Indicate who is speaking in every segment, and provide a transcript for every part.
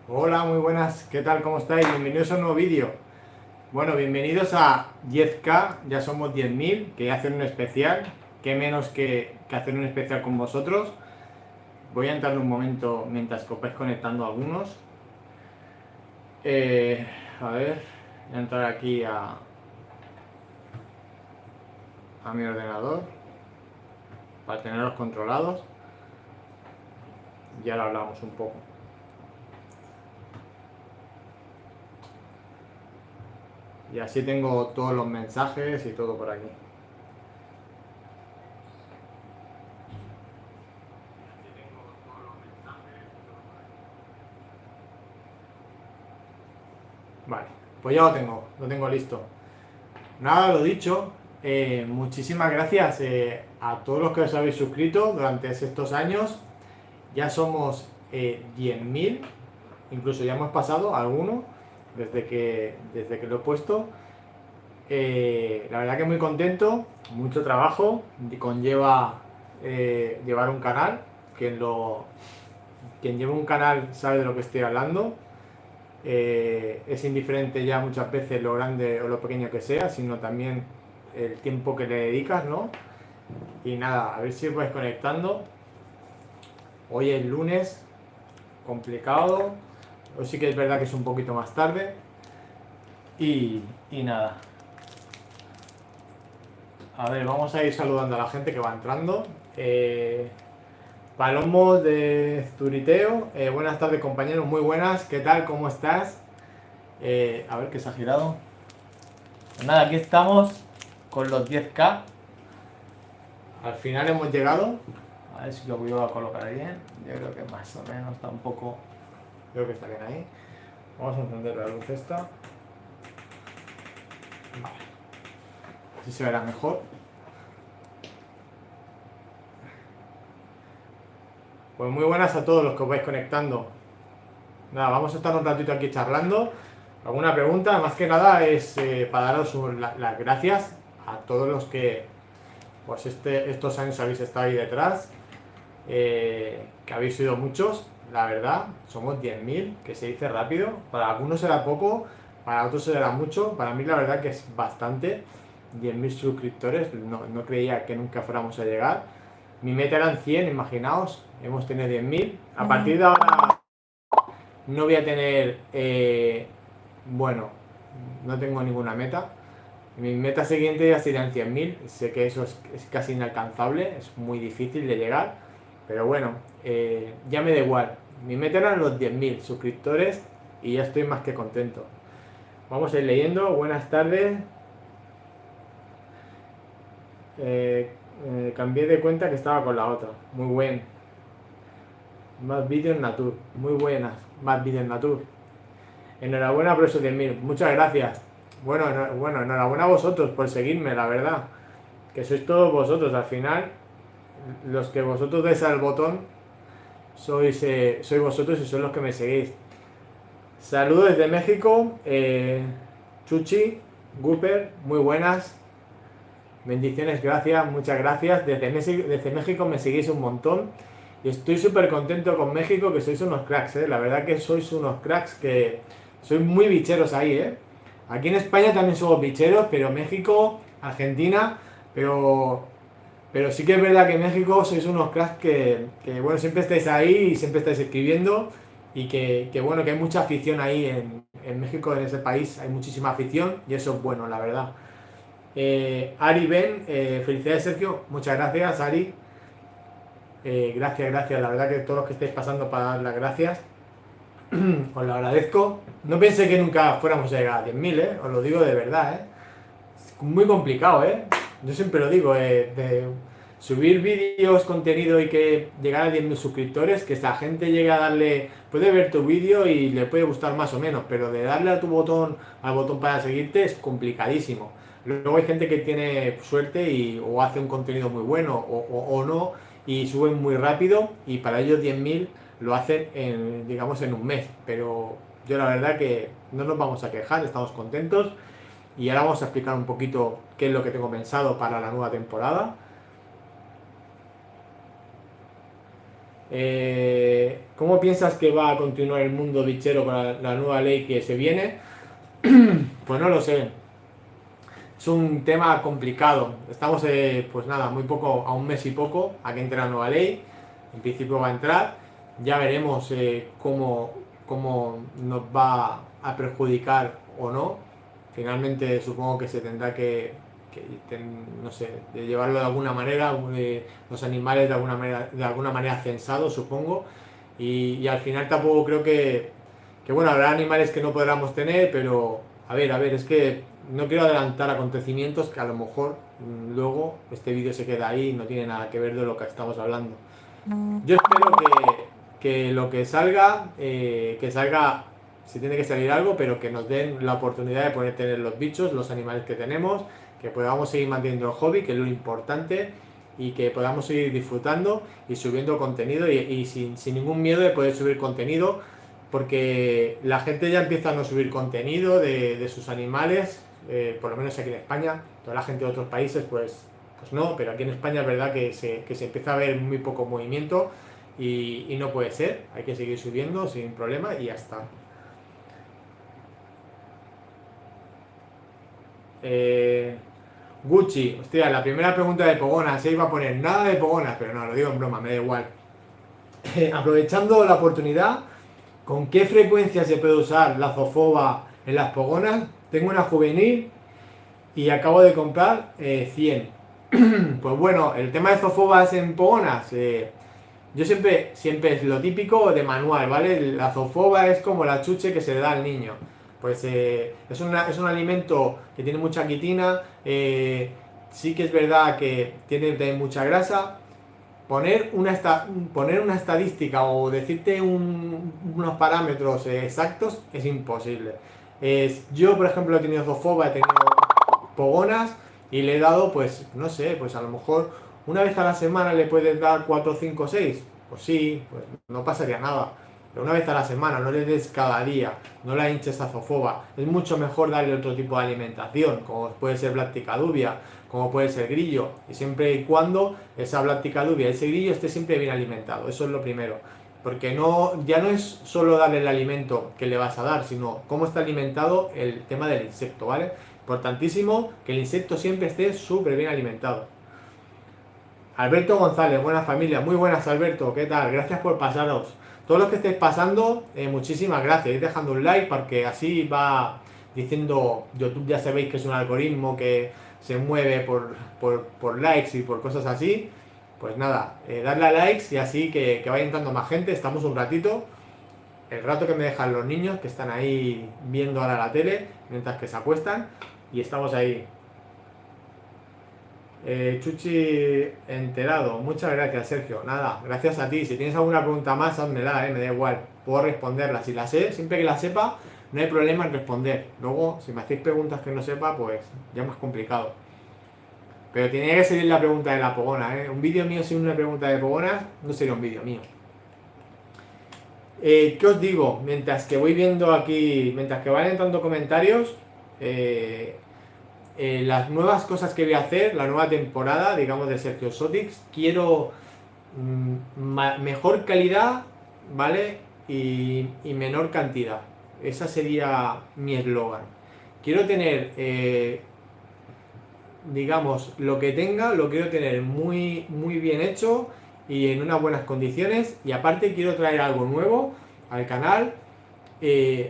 Speaker 1: Hola, muy buenas, ¿qué tal? ¿Cómo estáis? Bienvenidos a un nuevo vídeo. Bueno, bienvenidos a 10K, ya somos 10.000, que hacen un especial. Qué menos que hacer un especial con vosotros. Voy a entrar un momento mientras que os vais conectando algunos. A ver, voy a entrar aquí a mi ordenador para tenerlos controlados. Y ahora hablamos un poco. Y así tengo todos los mensajes y todo por aquí. Vale, pues ya lo tengo listo. Nada, lo dicho, muchísimas gracias a todos los que os habéis suscrito durante estos años. Ya somos 10.000, incluso ya hemos pasado alguno desde que lo he puesto. La verdad que muy contento, mucho trabajo, conlleva llevar un canal. Quien lleva un canal sabe de lo que estoy hablando. Es indiferente ya muchas veces lo grande o lo pequeño que sea, sino también el tiempo que le dedicas, ¿no? Y nada, a ver si os vais conectando. Hoy es lunes, complicado. Hoy sí que es verdad que es un poquito más tarde. Y nada. A ver, vamos a ir saludando a la gente que va entrando. Palomo de Zuriteo. Buenas tardes, compañeros, muy buenas. ¿Qué tal? ¿Cómo estás? A ver qué se ha girado. Pues nada, aquí estamos con los 10K. Al final hemos llegado. A ver si lo voy a colocar bien. Yo creo que más o menos está un poco. Creo que está bien ahí. Vamos a encender la luz esta. Vale. Así se verá mejor. Pues muy buenas a todos los que os vais conectando. Nada, vamos a estar un ratito aquí charlando. ¿Alguna pregunta? Más que nada es para daros las gracias a todos los que pues estos años habéis estado ahí detrás. Que habéis sido muchos, la verdad. Somos 10.000, que se dice rápido. Para algunos será poco, para otros será mucho. Para mí la verdad que es bastante. 10.000 suscriptores, no creía que nunca fuéramos a llegar. Mi meta eran 100, imaginaos. Hemos tenido 10.000. A partir de ahora no voy a tener... bueno, no tengo ninguna meta. Mi meta siguiente ya serían 100.000. Sé que eso es casi inalcanzable, es muy difícil de llegar. Pero bueno, ya me da igual. Mi meta eran los 10.000 suscriptores y ya estoy más que contento. Vamos a ir leyendo. Buenas tardes. Eh, Cambié de cuenta que estaba con la otra. Muy buen. Más vídeos Natur. Muy buenas. Más vídeos Natur. Enhorabuena por esos 10.000. Muchas gracias. Bueno, enhorabuena a vosotros por seguirme, la verdad. Que sois todos vosotros. Al final, los que vosotros dais al botón, sois vosotros y sois los que me seguís. Saludos desde México. Chuchi, Gooper, muy buenas. Bendiciones, gracias, muchas gracias. Desde México me seguís un montón. Y estoy súper contento con México, que sois unos cracks, ¿eh? La verdad que sois unos cracks, que sois muy bicheros ahí, ¿eh? Aquí en España también somos bicheros, pero México, Argentina, pero sí que es verdad que en México sois unos cracks bueno, siempre estáis ahí y siempre estáis escribiendo. Y que bueno, que hay mucha afición ahí en México, en ese país, hay muchísima afición y eso es bueno, la verdad. Ari Ben, felicidades Sergio, muchas gracias Ari. Gracias, la verdad que todos los que estáis pasando para dar las gracias, os lo agradezco. No pensé que nunca fuéramos a llegar a 10.000, os lo digo de verdad, Es muy complicado, Yo siempre lo digo, de subir vídeos, contenido y que llegar a 10.000 suscriptores, que esta gente llegue a darle, puede ver tu vídeo y le puede gustar más o menos, pero de darle a al botón para seguirte es complicadísimo. Luego hay gente que tiene suerte o hace un contenido muy bueno o no y suben muy rápido y para ellos 10.000 lo hacen digamos en un mes, pero yo la verdad que no nos vamos a quejar, estamos contentos. Y ahora vamos a explicar un poquito qué es lo que tengo pensado para la nueva temporada. ¿Cómo piensas que va a continuar el mundo bichero con la nueva ley que se viene? Pues no lo sé. Es un tema complicado. Estamos, pues nada, muy poco, a un mes y poco a que entre la nueva ley. En principio va a entrar. Ya veremos cómo nos va a perjudicar o no. Finalmente supongo que se tendrá no sé, de llevarlo de alguna manera, los animales de alguna manera censados, supongo. Y al final tampoco creo que bueno, habrá animales que no podamos tener, pero a ver, es que no quiero adelantar acontecimientos que a lo mejor luego este vídeo se queda ahí y no tiene nada que ver de lo que estamos hablando. Yo espero que lo que salga, si tiene que salir algo, pero que nos den la oportunidad de poder tener los bichos, los animales que tenemos, que podamos seguir manteniendo el hobby, que es lo importante, y que podamos seguir disfrutando y subiendo contenido y sin ningún miedo de poder subir contenido, porque la gente ya empieza a no subir contenido de sus animales, por lo menos aquí en España. Toda la gente de otros países pues no, pero aquí en España es verdad que se empieza a ver muy poco movimiento y no puede ser, hay que seguir subiendo sin problema y ya está. Gucci, hostia, la primera pregunta de Pogonas, se iba a poner nada de Pogonas, pero no, lo digo en broma, me da igual. Aprovechando la oportunidad, ¿con qué frecuencia se puede usar la zofoba en las Pogonas? Tengo una juvenil y acabo de comprar 100. Pues bueno, el tema de zofobas en Pogonas, yo siempre es lo típico de manual, ¿vale? La zofoba es como la chuche que se le da al niño. Pues es un alimento que tiene mucha quitina, sí que es verdad que tiene mucha grasa. Poner una estadística o decirte unos parámetros exactos es imposible. Yo, por ejemplo, he tenido zofoba, he tenido Pogonas y le he dado, pues, no sé, pues a lo mejor una vez a la semana le puedes dar 4, 5, 6. Pues sí, pues no pasaría nada. Pero una vez a la semana, no le des cada día, no la hinches a zofoba. Es mucho mejor darle otro tipo de alimentación, como puede ser Blacticadubia, como puede ser grillo, y siempre y cuando esa Blacticadubia, ese grillo esté siempre bien alimentado. Eso es lo primero. Porque ya no es solo darle el alimento que le vas a dar, sino cómo está alimentado el tema del insecto, ¿vale? Importantísimo que el insecto siempre esté súper bien alimentado. Alberto González, buena familia, muy buenas Alberto, ¿qué tal? Gracias por pasaros. Todos los que estéis pasando, muchísimas gracias. Ir dejando un like porque así va diciendo, YouTube ya sabéis que es un algoritmo que se mueve por likes y por cosas así. Pues nada, darle a likes y así que vaya entrando más gente. Estamos un ratito, el rato que me dejan los niños que están ahí viendo ahora la tele mientras que se acuestan y estamos ahí. Chuchi enterado, muchas gracias Sergio. Nada, gracias a ti. Si tienes alguna pregunta más, házmela, me da igual. Puedo responderla. Si la sé, siempre que la sepa, no hay problema en responder. Luego, si me hacéis preguntas que no sepa, pues ya es más complicado. Pero tenía que seguir la pregunta de la pogona, ¿eh? Un vídeo mío sin una pregunta de pogonas no sería un vídeo mío. ¿Qué os digo? Mientras que voy viendo aquí, mientras que van entrando comentarios, las nuevas cosas que voy a hacer, la nueva temporada, digamos, de Sergio Sotix, quiero mejor calidad, ¿vale? Y menor cantidad. Esa sería mi eslogan. Quiero tener, digamos, lo que tenga, lo quiero tener muy, muy bien hecho y en unas buenas condiciones. Y aparte quiero traer algo nuevo al canal,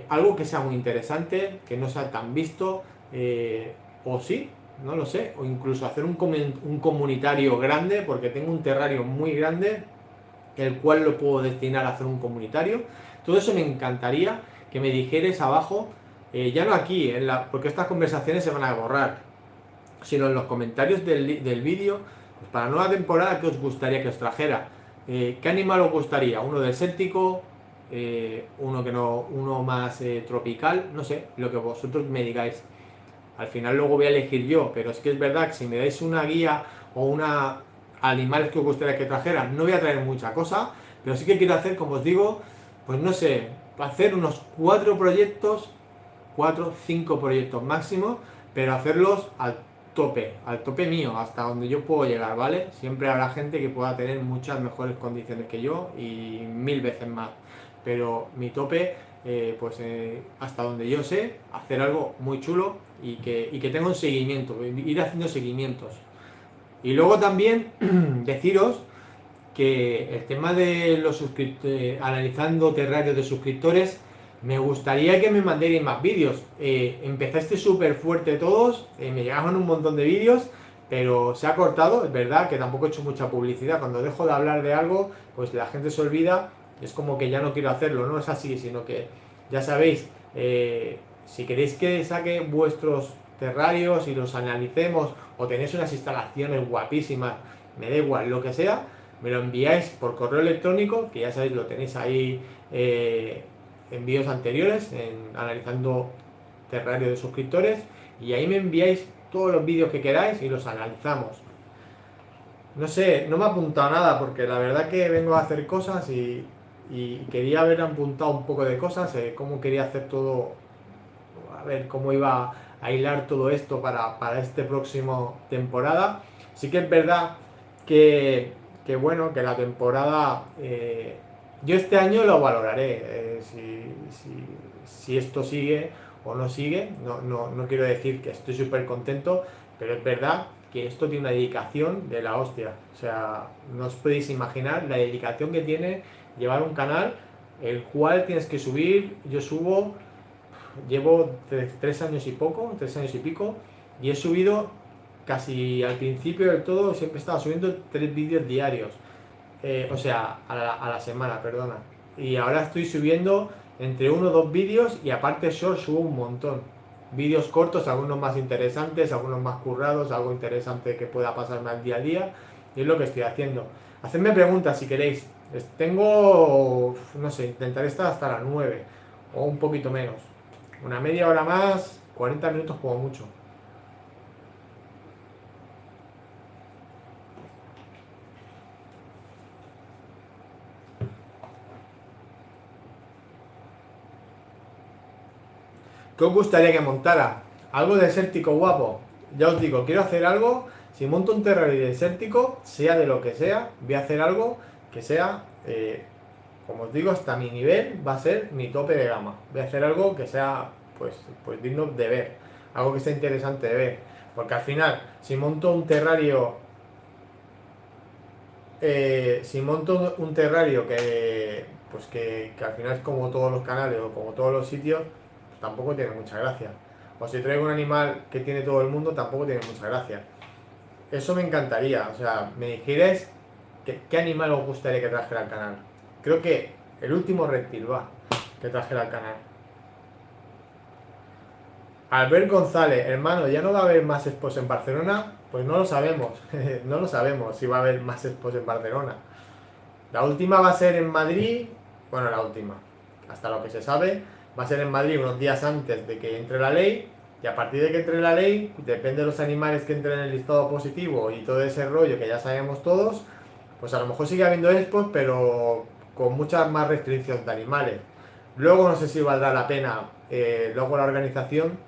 Speaker 1: algo que sea muy interesante, que no sea tan visto. O sí, no lo sé, o incluso hacer un comunitario grande, porque tengo un terrario muy grande, el cual lo puedo destinar a hacer un comunitario. Todo eso me encantaría que me dijerais abajo, ya no aquí, porque estas conversaciones se van a borrar, sino en los comentarios del vídeo, pues para la nueva temporada, ¿qué os gustaría que os trajera? ¿Qué animal os gustaría? ¿Uno desértico? ¿Uno más tropical? No sé, lo que vosotros me digáis. Al final luego voy a elegir yo, pero es que es verdad que si me dais una guía o una animales que os gustaría que trajera, no voy a traer mucha cosa, pero sí que quiero hacer, como os digo, pues no sé, hacer unos 4 proyectos, 4, 5 proyectos máximo, pero hacerlos al tope mío, hasta donde yo puedo llegar, ¿vale? Siempre habrá gente que pueda tener muchas mejores condiciones que yo y 1000 veces más. Pero mi tope, hasta donde yo sé, hacer algo muy chulo y que tenga un seguimiento, ir haciendo seguimientos. Y luego también deciros que el tema de los suscriptores, analizando terrarios de suscriptores, me gustaría que me mandéis más vídeos. Empezaste súper fuerte todos, me llegaban un montón de vídeos, pero se ha cortado, es verdad que tampoco he hecho mucha publicidad. Cuando dejo de hablar de algo, pues la gente se olvida, es como que ya no quiero hacerlo, no es así, sino que ya sabéis, si queréis que saque vuestros terrarios y los analicemos, o tenéis unas instalaciones guapísimas, me da igual, lo que sea, me lo enviáis por correo electrónico, que ya sabéis, lo tenéis ahí en vídeos anteriores, en analizando terrario de suscriptores, y ahí me enviáis todos los vídeos que queráis y los analizamos. No sé, no me he apuntado nada porque la verdad que vengo a hacer cosas y quería haber apuntado un poco de cosas, cómo quería hacer todo, a ver cómo iba a hilar todo esto para este próximo temporada. Sí que es verdad que, bueno, que la temporada, yo este año lo valoraré, si esto sigue o no sigue. No quiero decir que estoy súper contento, pero es verdad que esto tiene una dedicación de la hostia. O sea, no os podéis imaginar la dedicación que tiene llevar un canal el cual tienes que subir. Yo subo, llevo 3 años y poco, 3 años y pico, y he subido casi al principio del todo, siempre estaba subiendo 3 vídeos diarios, o sea, a la semana, perdona. Y ahora estoy subiendo entre 1 o 2 vídeos, y aparte yo subo un montón. Vídeos cortos, algunos más interesantes, algunos más currados, algo interesante que pueda pasarme al día a día, y es lo que estoy haciendo. Hacedme preguntas si queréis. Tengo, no sé, intentaré estar hasta las 9 o un poquito menos. Una media hora más, 40 minutos como mucho. ¿Qué os gustaría que montara? Algo desértico guapo. Ya os digo, quiero hacer algo. Si monto un terrario desértico, sea de lo que sea, voy a hacer algo que sea, como os digo, hasta mi nivel va a ser mi tope de gama. Voy a hacer algo que sea, pues digno de ver. Algo que sea interesante de ver. Porque al final, si monto un terrario, que al final es como todos los canales o como todos los sitios, tampoco tiene mucha gracia. O si traigo un animal que tiene todo el mundo, tampoco tiene mucha gracia. Eso me encantaría. O sea, me dijerais qué animal os gustaría que trajera al canal. Creo que el último reptil va que trajera al canal. Albert González, hermano, ¿ya no va a haber más expos en Barcelona? Pues no lo sabemos. No lo sabemos si va a haber más expos en Barcelona. La última va a ser en Madrid. Bueno, la última, hasta lo que se sabe, va a ser en Madrid unos días antes de que entre la ley. Y a partir de que entre la ley, depende de los animales que entren en el listado positivo y todo ese rollo que ya sabemos todos, pues a lo mejor sigue habiendo expos, pero con muchas más restricciones de animales. Luego no sé si valdrá la pena, luego la organización,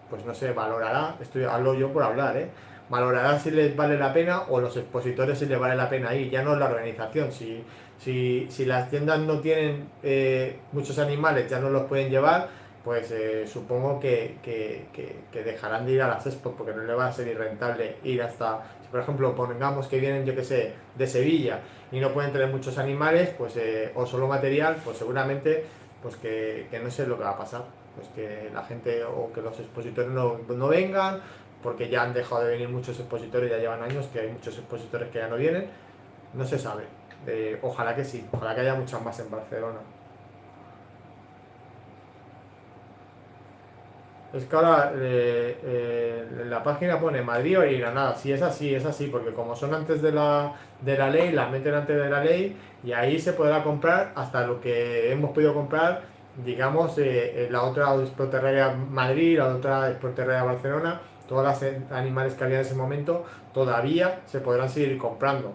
Speaker 1: pues no sé, valorará, hablo yo por hablar, valorará si les vale la pena, o los expositores si les vale la pena ir, ya no es la organización. Si las tiendas no tienen muchos animales, ya no los pueden llevar, pues supongo que dejarán de ir a las expos, porque no le va a ser irrentable ir hasta, si por ejemplo pongamos que vienen, yo que sé, de Sevilla y no pueden tener muchos animales, pues o solo material, pues seguramente pues que no sé lo que va a pasar, pues que la gente o que los expositores no vengan, porque ya han dejado de venir muchos expositores, ya llevan años que hay muchos expositores que ya no vienen, no se sabe. Ojalá que sí, ojalá que haya muchas más en Barcelona. Es que ahora la página pone Madrid y Granada. Sí, es así, porque como son antes de la ley, las meten antes de la ley, y ahí se podrá comprar hasta lo que hemos podido comprar, digamos, la otra Expoterraria Madrid, la otra Expoterraria Barcelona, todos los animales que había en ese momento todavía se podrán seguir comprando.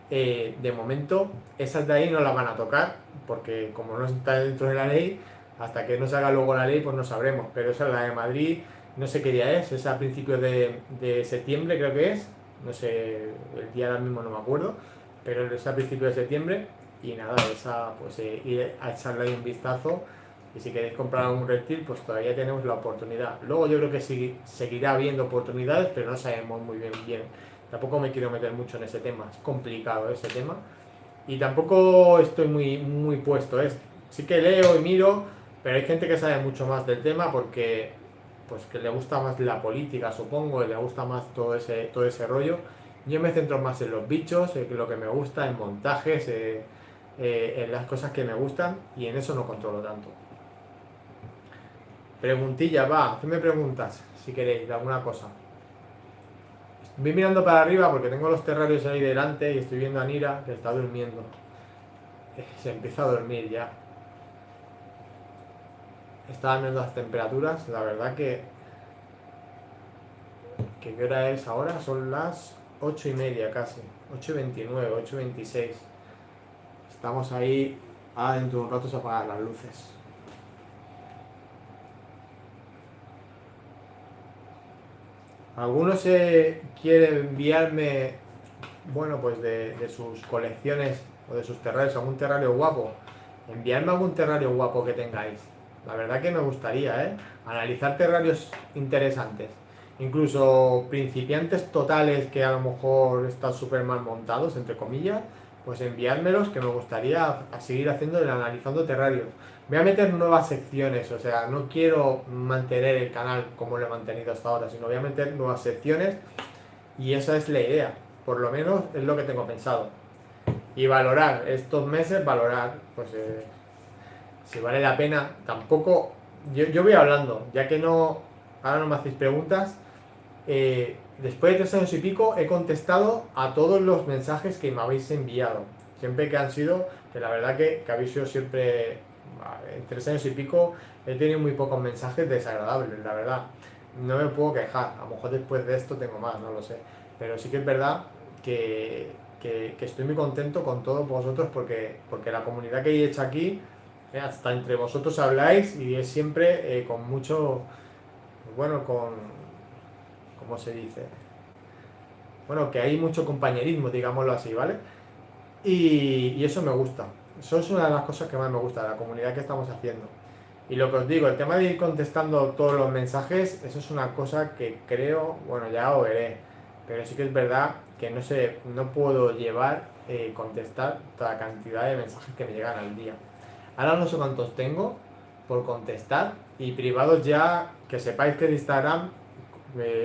Speaker 1: De momento, esas de ahí no las van a tocar, porque como no está dentro de la ley, hasta que no se haga luego la ley, pues no sabremos. Pero esa es la de Madrid, No sé qué día es a principios de septiembre creo que es, no sé, el día ahora mismo no me acuerdo, pero es a principios de septiembre y nada, esa pues ir a echarle ahí un vistazo y si queréis comprar un reptil pues todavía tenemos la oportunidad. Luego yo creo que seguirá habiendo oportunidades, pero no sabemos muy bien. Tampoco me quiero meter mucho en ese tema, es complicado ese tema y tampoco estoy muy puesto. Sí que leo y miro, pero hay gente que sabe mucho más del tema porque pues que le gusta más la política, supongo, y le gusta más todo ese rollo. Yo me centro más en los bichos, en lo que me gusta, en montajes, en las cosas que me gustan y en eso no controlo tanto. Preguntilla, va, hacedme preguntas si queréis de alguna cosa. Voy mirando para arriba porque tengo los terrarios ahí delante y estoy viendo a Nira que está durmiendo. Se empieza a dormir ya. Estaban viendo las temperaturas, la verdad que ¿qué hora es ahora? Son las 8:30 casi, 8:29, 8:26. Estamos ahí, dentro de un rato se apagan las luces. Algunos quiere enviarme, bueno, pues de sus colecciones o de sus terrarios, algún terrario guapo. Enviarme algún terrario guapo que tengáis. La verdad que me gustaría, ¿eh? Analizar terrarios interesantes. Incluso principiantes totales que a lo mejor están súper mal montados, entre comillas, pues enviármelos que me gustaría seguir haciendo el analizando terrarios. Voy a meter nuevas secciones, o sea, no quiero mantener el canal como lo he mantenido hasta ahora, sino voy a meter nuevas secciones y esa es la idea. Por lo menos es lo que tengo pensado. Y valorar estos meses, valorar, pues si vale la pena. Tampoco, yo voy hablando, ya que no, ahora no me hacéis preguntas. Después de 3 años y pico he contestado a todos los mensajes que me habéis enviado. Siempre que han sido, que la verdad que habéis sido siempre, en 3 años y pico he tenido muy pocos mensajes desagradables, la verdad. No me puedo quejar, a lo mejor después de esto tengo más, no lo sé. Pero sí que es verdad que estoy muy contento con todos vosotros porque la comunidad que he hecho aquí, hasta entre vosotros habláis y es siempre con mucho, bueno, ¿cómo se dice? Bueno, que hay mucho compañerismo, digámoslo así, ¿vale? Y eso me gusta. Eso es una de las cosas que más me gusta, la comunidad que estamos haciendo. Y lo que os digo, el tema de ir contestando todos los mensajes, eso es una cosa que creo, bueno, ya lo veré, pero sí que es verdad que no sé, no puedo llevar, contestar toda la cantidad de mensajes que me llegan al día. Ahora no sé cuántos tengo por contestar y privados ya, que sepáis que de Instagram,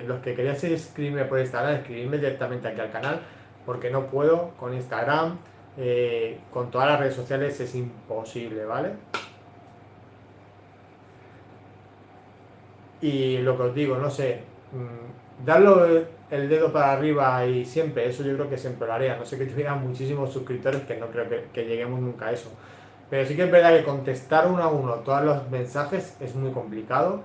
Speaker 1: los que queráis escribirme por Instagram, escribirme directamente aquí al canal, porque no puedo con Instagram, con todas las redes sociales es imposible, ¿vale? Y lo que os digo, no sé, darlo el dedo para arriba y siempre, eso yo creo que siempre lo haría. No sé que tuviera muchísimos suscriptores, que no creo que lleguemos nunca a eso. Pero sí que es verdad que contestar uno a uno todos los mensajes es muy complicado.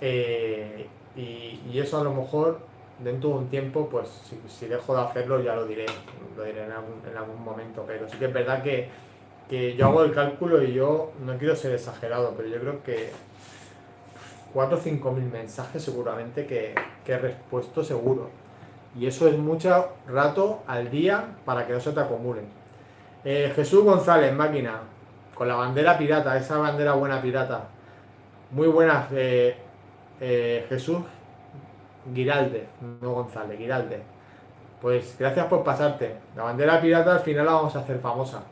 Speaker 1: Y eso a lo mejor dentro de un tiempo, pues si dejo de hacerlo ya lo diré en algún momento. Pero sí que es verdad que yo hago el cálculo y yo no quiero ser exagerado, pero yo creo que 4 o 5 mil mensajes seguramente que he respuesto seguro. Y eso es mucho rato al día para que no se te acumulen. Jesús González, máquina, con la bandera pirata, esa bandera buena pirata. Muy buenas, Jesús Giralde, no González, Giralde. Pues gracias por pasarte. La bandera pirata al final la vamos a hacer famosa.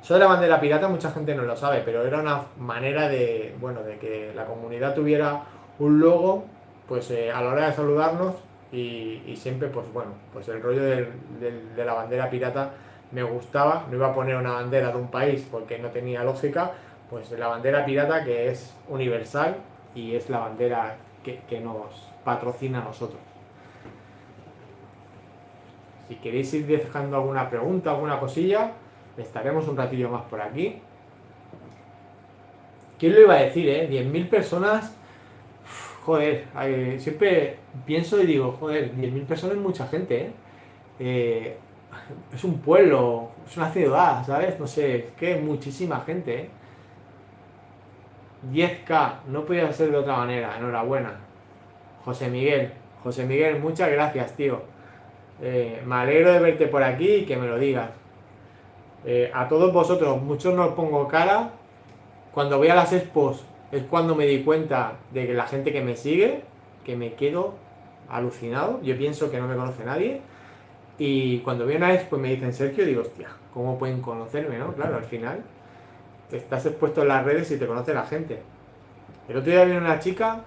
Speaker 1: Eso de la bandera pirata mucha gente no lo sabe, pero era una manera de, bueno, de que la comunidad tuviera un logo, pues a la hora de saludarnos y siempre, pues bueno, pues el rollo de la bandera pirata me gustaba. No iba a poner una bandera de un país porque no tenía lógica, pues la bandera pirata que es universal y es la bandera que nos patrocina a nosotros. Si queréis ir dejando alguna pregunta, alguna cosilla, estaremos un ratillo más por aquí. ¿Quién lo iba a decir, 10.000 personas. Joder, siempre pienso y digo, joder, 10.000 personas es mucha gente, es un pueblo, es una ciudad, ¿sabes? No sé, es que es muchísima gente, 10K, no podía ser de otra manera, enhorabuena. José Miguel, muchas gracias, tío. Me alegro de verte por aquí y que me lo digas. A todos vosotros, muchos no os pongo cara. Cuando voy a las expos es cuando me di cuenta de que la gente que me sigue, que me quedo alucinado. Yo pienso que no me conoce nadie. Y cuando voy a una expo y me dicen Sergio, digo, hostia, ¿cómo pueden conocerme, no? Claro, al final te estás expuesto en las redes y te conoce la gente. El otro día vino una chica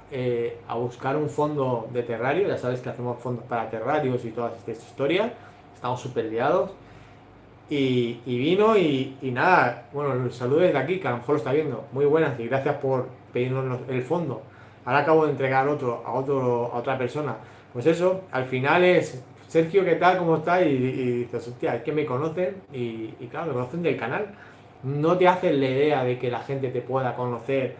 Speaker 1: a buscar un fondo de terrario. Ya sabes que hacemos fondos para terrarios y todas estas historias. Estamos súper liados. Y vino y nada, bueno, el saludo desde aquí, que a lo mejor lo está viendo. Muy buenas y gracias por pedirnos el fondo. Ahora acabo de entregar a otra persona. Pues eso, al final es, Sergio, ¿qué tal? ¿Cómo estás? Y dices, hostia, es que me conocen y claro, me conocen del canal. No te hacen la idea de que la gente te pueda conocer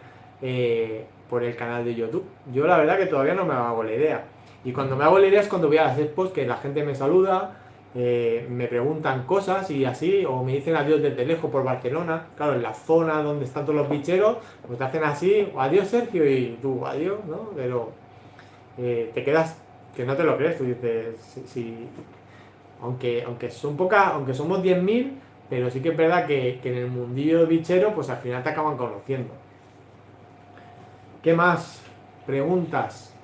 Speaker 1: por el canal de YouTube. Yo la verdad que todavía no me hago la idea. Y cuando me hago la idea es cuando voy a las expos, que la gente me saluda, me preguntan cosas y así, o me dicen adiós desde lejos por Barcelona. Claro, en la zona donde están todos los bicheros, pues te hacen así, adiós Sergio, y tú, adiós, ¿no? Pero te quedas, que no te lo crees, tú dices, sí, aunque son pocas, aunque somos 10.000, pero sí que es verdad que en el mundillo bichero, pues al final te acaban conociendo. ¿Qué más? Preguntas.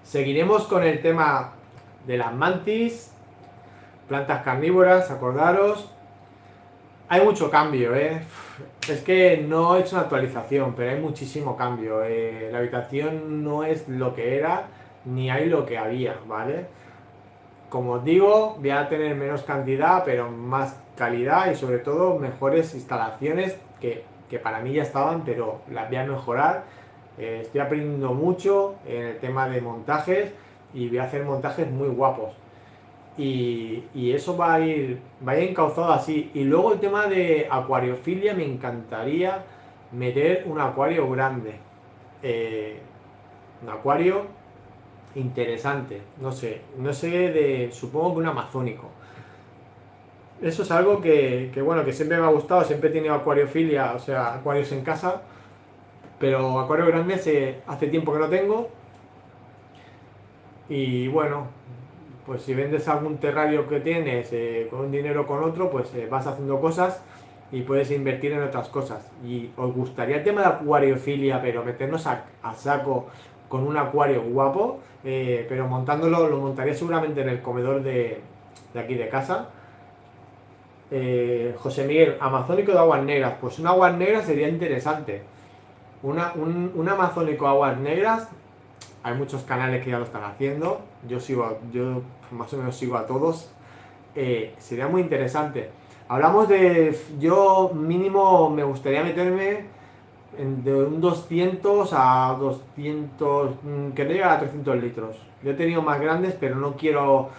Speaker 1: Seguiremos con el tema de las mantis, plantas carnívoras, acordaros. Hay mucho cambio, ¿eh? Es que no he hecho una actualización, pero hay muchísimo cambio. La habitación no es lo que era, ni hay lo que había, ¿vale? Como os digo, voy a tener menos cantidad, pero más calidad y sobre todo mejores instalaciones que para mí ya estaban, pero las voy a mejorar. Estoy aprendiendo mucho en el tema de montajes y voy a hacer montajes muy guapos. Y eso va a ir encauzado así. Y luego el tema de acuariofilia, me encantaría meter un acuario grande. Un acuario interesante. No sé supongo que un amazónico. Eso es algo bueno, que siempre me ha gustado, siempre he tenido acuariofilia, o sea, acuarios en casa, pero acuario grande hace tiempo que no tengo. Y bueno, pues si vendes algún terrario que tienes con un dinero o con otro, pues vas haciendo cosas y puedes invertir en otras cosas. Y os gustaría el tema de acuariofilia, pero meternos a saco con un acuario guapo, pero montándolo, lo montaría seguramente en el comedor de aquí de casa. José Miguel, amazónico de aguas negras. Pues un aguas negras sería interesante. Un amazónico de aguas negras. Hay muchos canales que ya lo están haciendo. Yo más o menos sigo a todos. Sería muy interesante. Hablamos de. Yo mínimo me gustaría meterme de un 200 a 200. Que no llegue a 300 litros. Yo he tenido más grandes, pero no quiero.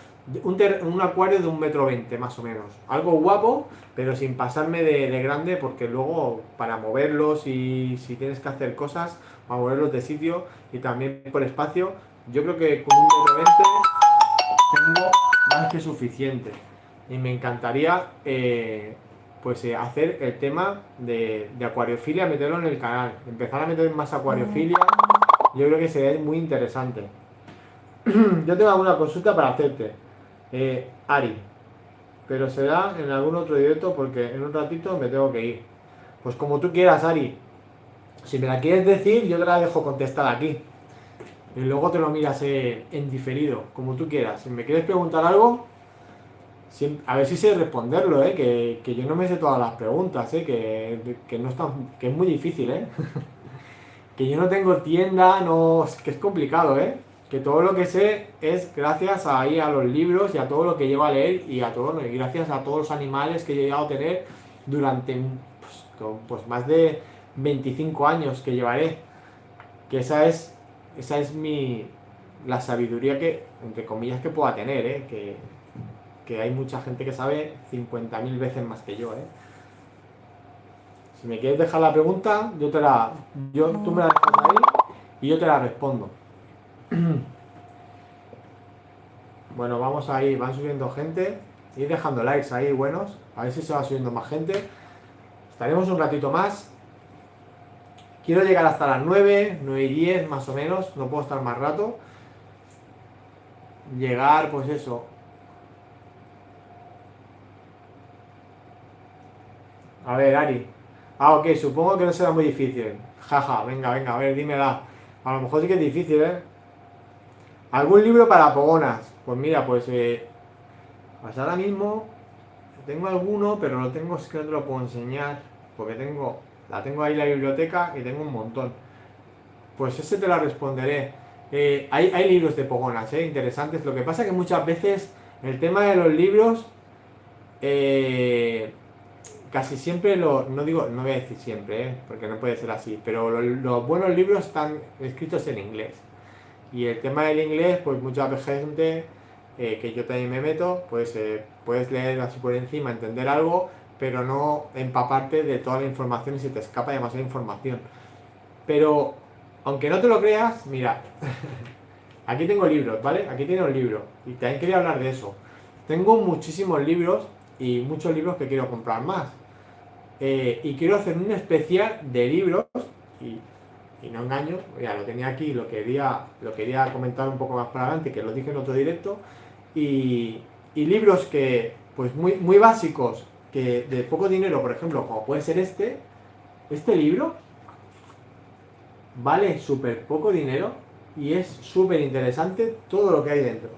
Speaker 1: Un acuario de 1,20 m más o menos. Algo guapo, pero sin pasarme de grande, porque luego para moverlos y si tienes que hacer cosas, para moverlos de sitio y también por espacio, yo creo que con 1,20 m tengo más que suficiente. Y me encantaría hacer el tema de acuariofilia, meterlo en el canal, empezar a meter más acuariofilia. Yo creo que sería muy interesante. Yo tengo alguna consulta para hacerte, Ari, pero será en algún otro directo porque en un ratito me tengo que ir. Pues como tú quieras, Ari. Si me la quieres decir, yo te la dejo contestar aquí. Y luego te lo miras en diferido, como tú quieras. Si me quieres preguntar algo, a ver si sé responderlo, que yo no me sé todas las preguntas, que no es que es muy difícil, que yo no tengo tienda, no, que es complicado, que todo lo que sé es gracias a los libros y a todo lo que llevo a leer y y gracias a todos los animales que he llegado a tener durante pues más de 25 años que llevaré, que esa es la sabiduría que, entre comillas, que pueda tener, que hay mucha gente que sabe 50.000 veces más que yo, Si me quieres dejar la pregunta, tú me la dejas ahí y yo te la respondo. Bueno, vamos ahí, van subiendo gente. ir dejando likes ahí buenos, a ver si se va subiendo más gente. Estaremos un ratito más. Quiero llegar hasta las 9:10 más o menos, no puedo estar más rato. Llegar, pues eso. A ver, Ari. Ah, ok, supongo que no será muy difícil. Jaja, venga, venga, a ver, dímela. A lo mejor sí que es difícil, ¿eh? ¿Algún libro para pogonas? Pues mira, pues ahora mismo tengo alguno, pero lo tengo, es que no te lo puedo enseñar, porque la tengo ahí en la biblioteca y tengo un montón. Pues ese te lo responderé. Hay libros de pogonas, interesantes. Lo que pasa es que muchas veces el tema de los libros, eh, casi siempre no digo, no voy a decir siempre, porque no puede ser así, pero los buenos libros están escritos en inglés. Y el tema del inglés, pues mucha gente, que yo también me meto, pues puedes leer así por encima, entender algo, pero no empaparte de toda la información y se te escapa demasiada información. Pero, aunque no te lo creas, mira, aquí tengo libros, ¿vale? Aquí tiene un libro. Y también quería hablar de eso. Tengo muchísimos libros y muchos libros que quiero comprar más. Y quiero hacer un especial de libros y no engaño, ya lo tenía aquí, lo quería comentar un poco más para adelante, que lo dije en otro directo, y libros que, pues muy básicos, que de poco dinero, por ejemplo, como puede ser este libro, vale súper poco dinero y es súper interesante todo lo que hay dentro.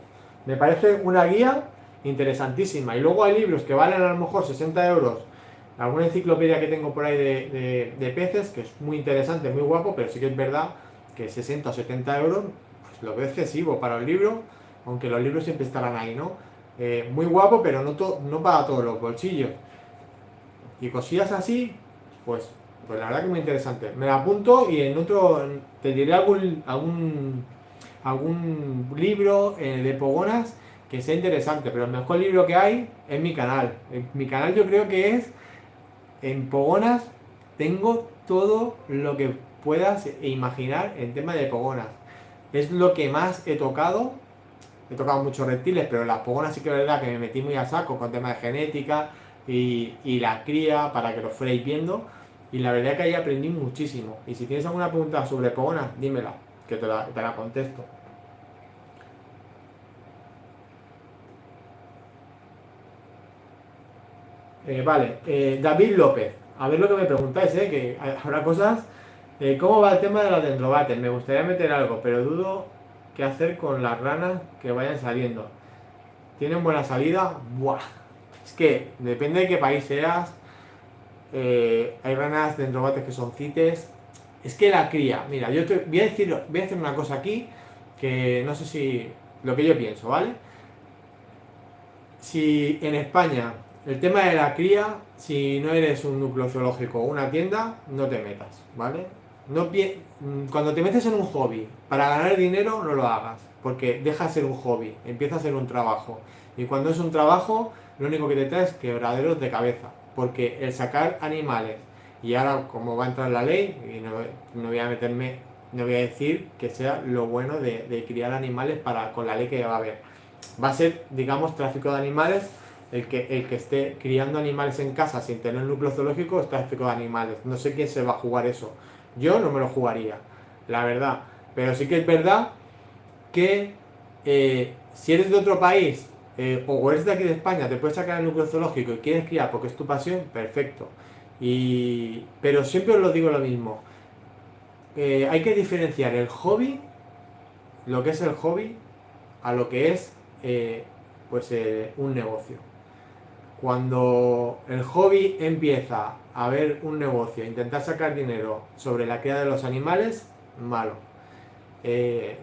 Speaker 1: Me parece una guía interesantísima. Y luego hay libros que valen a lo mejor 60 euros. Alguna enciclopedia que tengo por ahí de peces, que es muy interesante, muy guapo, pero sí que es verdad que 60 o 70 euros pues lo veo excesivo para un libro, aunque los libros siempre estarán ahí, ¿no? Muy guapo, pero no para todos los bolsillos. Y cosillas así, pues la verdad que muy interesante. Me la apunto y en otro te diré algún libro de pogonas que sea interesante, pero el mejor libro que hay es mi canal. En mi canal yo creo que es en pogonas, tengo todo lo que puedas imaginar en tema de pogonas. Es lo que más he tocado. He tocado muchos reptiles, pero las pogonas sí que es verdad que me metí muy a saco con temas de genética y la cría para que lo fuerais viendo. Y la verdad que ahí aprendí muchísimo. Y si tienes alguna pregunta sobre pogonas, dímela, que te la contesto. Vale, David López. A ver lo que me preguntáis, que habrá cosas. ¿Cómo va el tema de los dendrobates? Me gustaría meter algo, pero dudo qué hacer con las ranas que vayan saliendo. ¿Tienen buena salida? Buah. Es que depende de qué país seas. Hay ranas dendrobates que son cites. Es que la cría, mira, voy a hacer una cosa aquí que no sé si lo que yo pienso, ¿vale? Si en España el tema de la cría, si no eres un núcleo zoológico o una tienda, no te metas, ¿vale? Cuando te metes en un hobby para ganar dinero, no lo hagas, porque deja de ser un hobby, empieza a ser un trabajo. Y cuando es un trabajo, lo único que te trae es quebraderos de cabeza, porque el sacar animales, y ahora como va a entrar la ley, y no voy a meterme, no voy a decir que sea lo bueno de criar animales con la ley que va a haber. Va a ser, digamos, tráfico de animales. El que esté criando animales en casa sin tener un núcleo zoológico es tráfico de animales. No sé quién se va a jugar eso. Yo no me lo jugaría, la verdad. Pero sí que es verdad que si eres de otro país, o eres de aquí de España, te puedes sacar el núcleo zoológico y quieres criar porque es tu pasión, perfecto. Pero siempre os lo digo lo mismo. Hay que diferenciar el hobby, lo que es el hobby, a lo que es un negocio. Cuando el hobby empieza a ver un negocio, intentar sacar dinero sobre la cría de los animales, malo.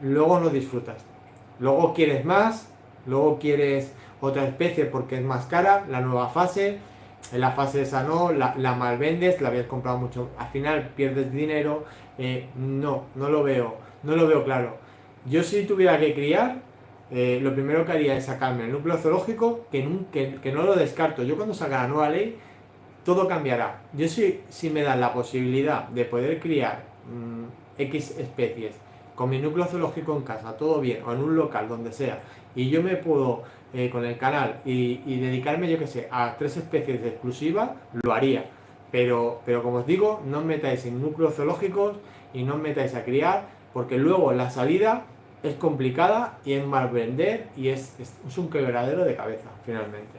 Speaker 1: Luego no disfrutas. Luego quieres más, luego quieres otra especie porque es más cara, la nueva fase, en la fase esa no, la malvendes, la habías comprado mucho, al final pierdes dinero. No lo veo claro. Yo si tuviera que criar, lo primero que haría es sacarme el núcleo zoológico, que no lo descarto. Yo cuando salga la nueva ley, todo cambiará. Yo si me dan la posibilidad de poder criar X especies con mi núcleo zoológico en casa, todo bien, o en un local, donde sea, y yo me puedo con el canal y dedicarme, yo que sé, a 3 especies exclusivas, lo haría. Pero como os digo, no os metáis en núcleos zoológicos y no os metáis a criar, porque luego la salida es complicada y es mal vender y es un quebradero de cabeza, finalmente.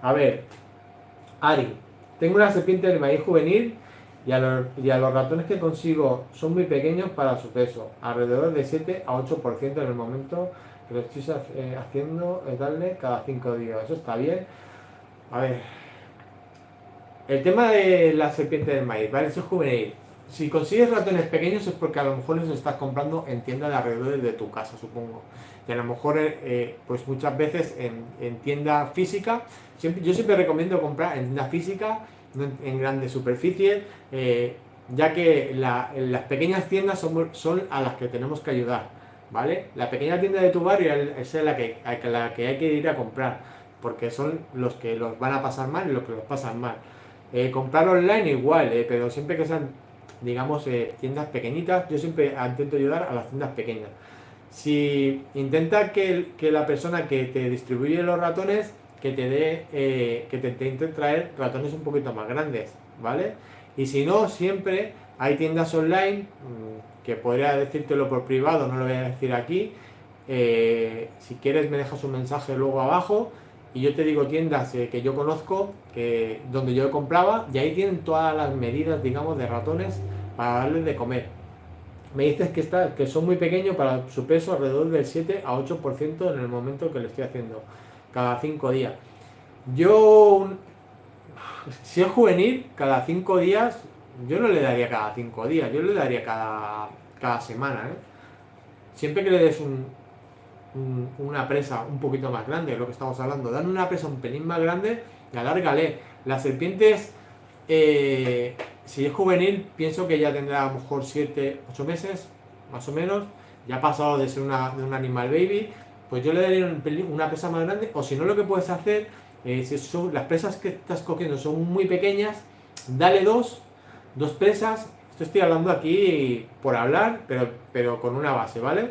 Speaker 1: A ver, Ari, tengo una serpiente de maíz juvenil y a los ratones que consigo son muy pequeños para su peso, alrededor de 7 a 8% en el momento que lo estoy haciendo, darle cada 5 días. Eso está bien. A ver, el tema de la serpiente del maíz, ¿vale? Eso es juvenil. Si consigues ratones pequeños es porque a lo mejor los estás comprando en tiendas de alrededor de tu casa, supongo. Y a lo mejor, pues muchas veces en tienda física, yo siempre recomiendo comprar en tienda física, no en grandes superficies, ya que las pequeñas tiendas son a las que tenemos que ayudar, ¿vale? La pequeña tienda de tu barrio es la que hay que ir a comprar, porque son los que los van a pasar mal y los que los pasan mal. Comprar online igual, pero siempre que sean, digamos, tiendas pequeñitas, yo siempre intento ayudar a las tiendas pequeñas. Si intenta que la persona que te distribuye los ratones, que te intente traer ratones un poquito más grandes, ¿vale? Y si no, siempre hay tiendas online, que podría decírtelo por privado, no lo voy a decir aquí. Si quieres me dejas un mensaje luego abajo y yo te digo tiendas que yo conozco, donde yo compraba, y ahí tienen todas las medidas, digamos, de ratones para darles de comer. Me dices que son muy pequeños para su peso, alrededor del 7 a 8% en el momento que le estoy haciendo, cada 5 días. Yo, si es juvenil, cada 5 días, yo no le daría cada 5 días, yo le daría cada semana, ¿eh? Siempre que le des una presa un poquito más grande, de lo que estamos hablando, dan una presa un pelín más grande y alárgale. Las serpientes, si es juvenil, pienso que ya tendrá a lo mejor 7 8 meses, más o menos, ya ha pasado de ser de un animal baby, pues yo le daría una presa más grande, o si no, lo que puedes hacer, si las presas que estás cogiendo son muy pequeñas, dale dos presas. Esto estoy hablando aquí por hablar, pero con una base, ¿vale?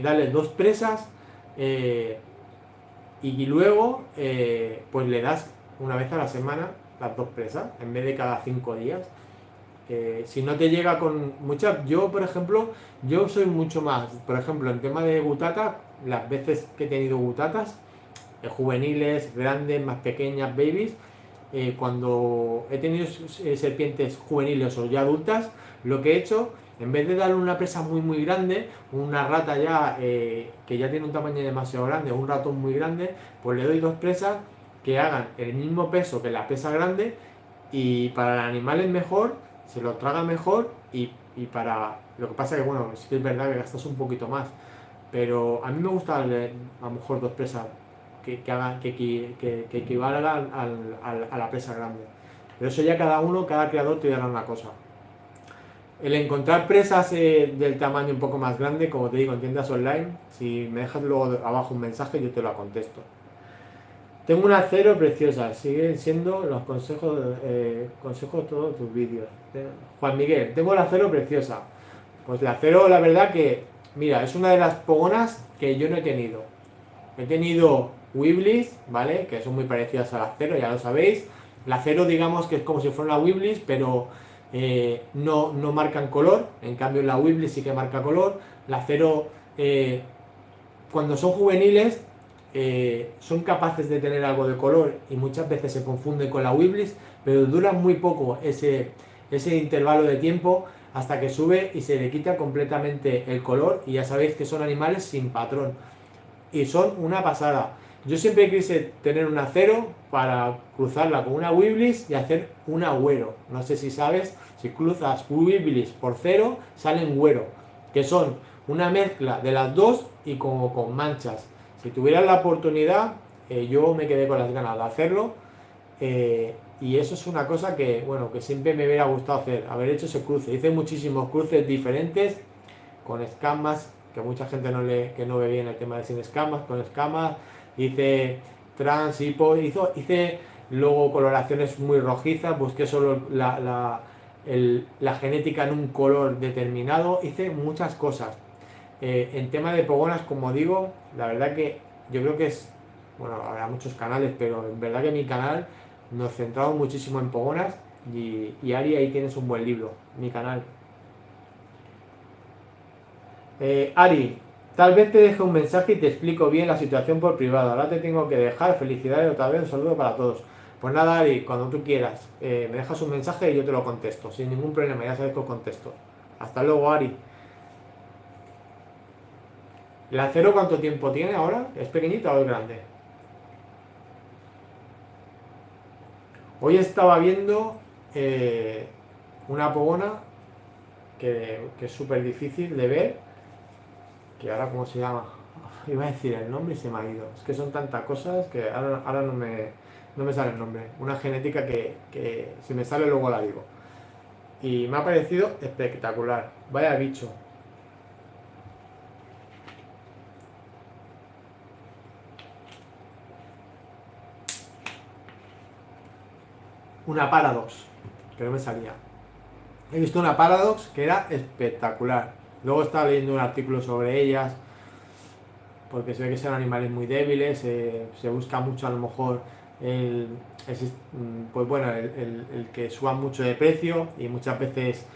Speaker 1: Dale 2 presas, y luego pues le das una vez a la semana las 2 presas en vez de cada 5 días. Si no te llega con muchas, yo por ejemplo, yo soy mucho más, por ejemplo, en tema de butata, las veces que he tenido butatas, juveniles, grandes, más pequeñas, babies, cuando he tenido serpientes juveniles o ya adultas, lo que he hecho, en vez de darle una presa muy muy grande, una rata ya que ya tiene un tamaño demasiado grande, o un ratón muy grande, pues le doy 2 presas que hagan el mismo peso que la presa grande, y para el animal es mejor, se lo traga mejor, y para... Lo que pasa es que, bueno, sí que es verdad que gastas un poquito más, pero a mí me gusta darle a lo mejor 2 presas que equivalgan a la presa grande. Pero eso ya cada creador te dará una cosa. El encontrar presas del tamaño un poco más grande, como te digo, en tiendas online, si me dejas luego abajo un mensaje, yo te lo contesto. Tengo una cero preciosa, siguen siendo los consejos de todos tus vídeos. Juan Miguel, tengo la cero preciosa. Pues la cero, la verdad que, mira, es una de las pogonas que yo no he tenido. He tenido Wiblis, ¿vale? Que son muy parecidas a la cero, ya lo sabéis. La cero, digamos que es como si fuera una Wiblis, pero no marcan color. En cambio, la Wiblis sí que marca color. La cero, cuando son juveniles, son capaces de tener algo de color y muchas veces se confunden con la Wiblis, pero dura muy poco ese intervalo de tiempo hasta que sube y se le quita completamente el color, y ya sabéis que son animales sin patrón y son una pasada. Yo siempre quise tener una cero para cruzarla con una Wiblis y hacer un agüero. No sé si sabes, si cruzas Wiblis por cero, salen güero, que son una mezcla de las dos y como con manchas. Si tuvieras la oportunidad, yo me quedé con las ganas de hacerlo, y eso es una cosa que, bueno, que siempre me hubiera gustado hacer, haber hecho ese cruce. Hice muchísimos cruces diferentes con escamas, que mucha gente que no ve bien el tema de sin escamas, con escamas. Hice trans, hipo, hice luego coloraciones muy rojizas, busqué solo la genética en un color determinado, hice muchas cosas. En tema de pogonas, como digo, la verdad que yo creo que es, bueno, habrá muchos canales, pero en verdad que mi canal nos centramos muchísimo en pogonas y Ari, ahí tienes un buen libro, mi canal. Ari, tal vez te deje un mensaje y te explico bien la situación por privado. Ahora te tengo que dejar. Felicidades otra vez, un saludo para todos. Pues nada, Ari, cuando tú quieras, me dejas un mensaje y yo te lo contesto, sin ningún problema, ya sabes que os contesto. Hasta luego, Ari. ¿El acero cuánto tiempo tiene ahora? ¿Es pequeñita o es grande? Hoy estaba viendo una pogona que es súper difícil de ver, que ahora cómo se llama. Iba a decir el nombre y se me ha ido. Es que son tantas cosas que ahora no me sale el nombre. Una genética que si me sale luego la digo. Y me ha parecido espectacular. Vaya bicho. Una Paradox, que no me salía. He visto una Paradox que era espectacular. Luego estaba leyendo un artículo sobre ellas, porque se ve que son animales muy débiles, se busca mucho a lo mejor pues bueno, el que suban mucho de precio y muchas veces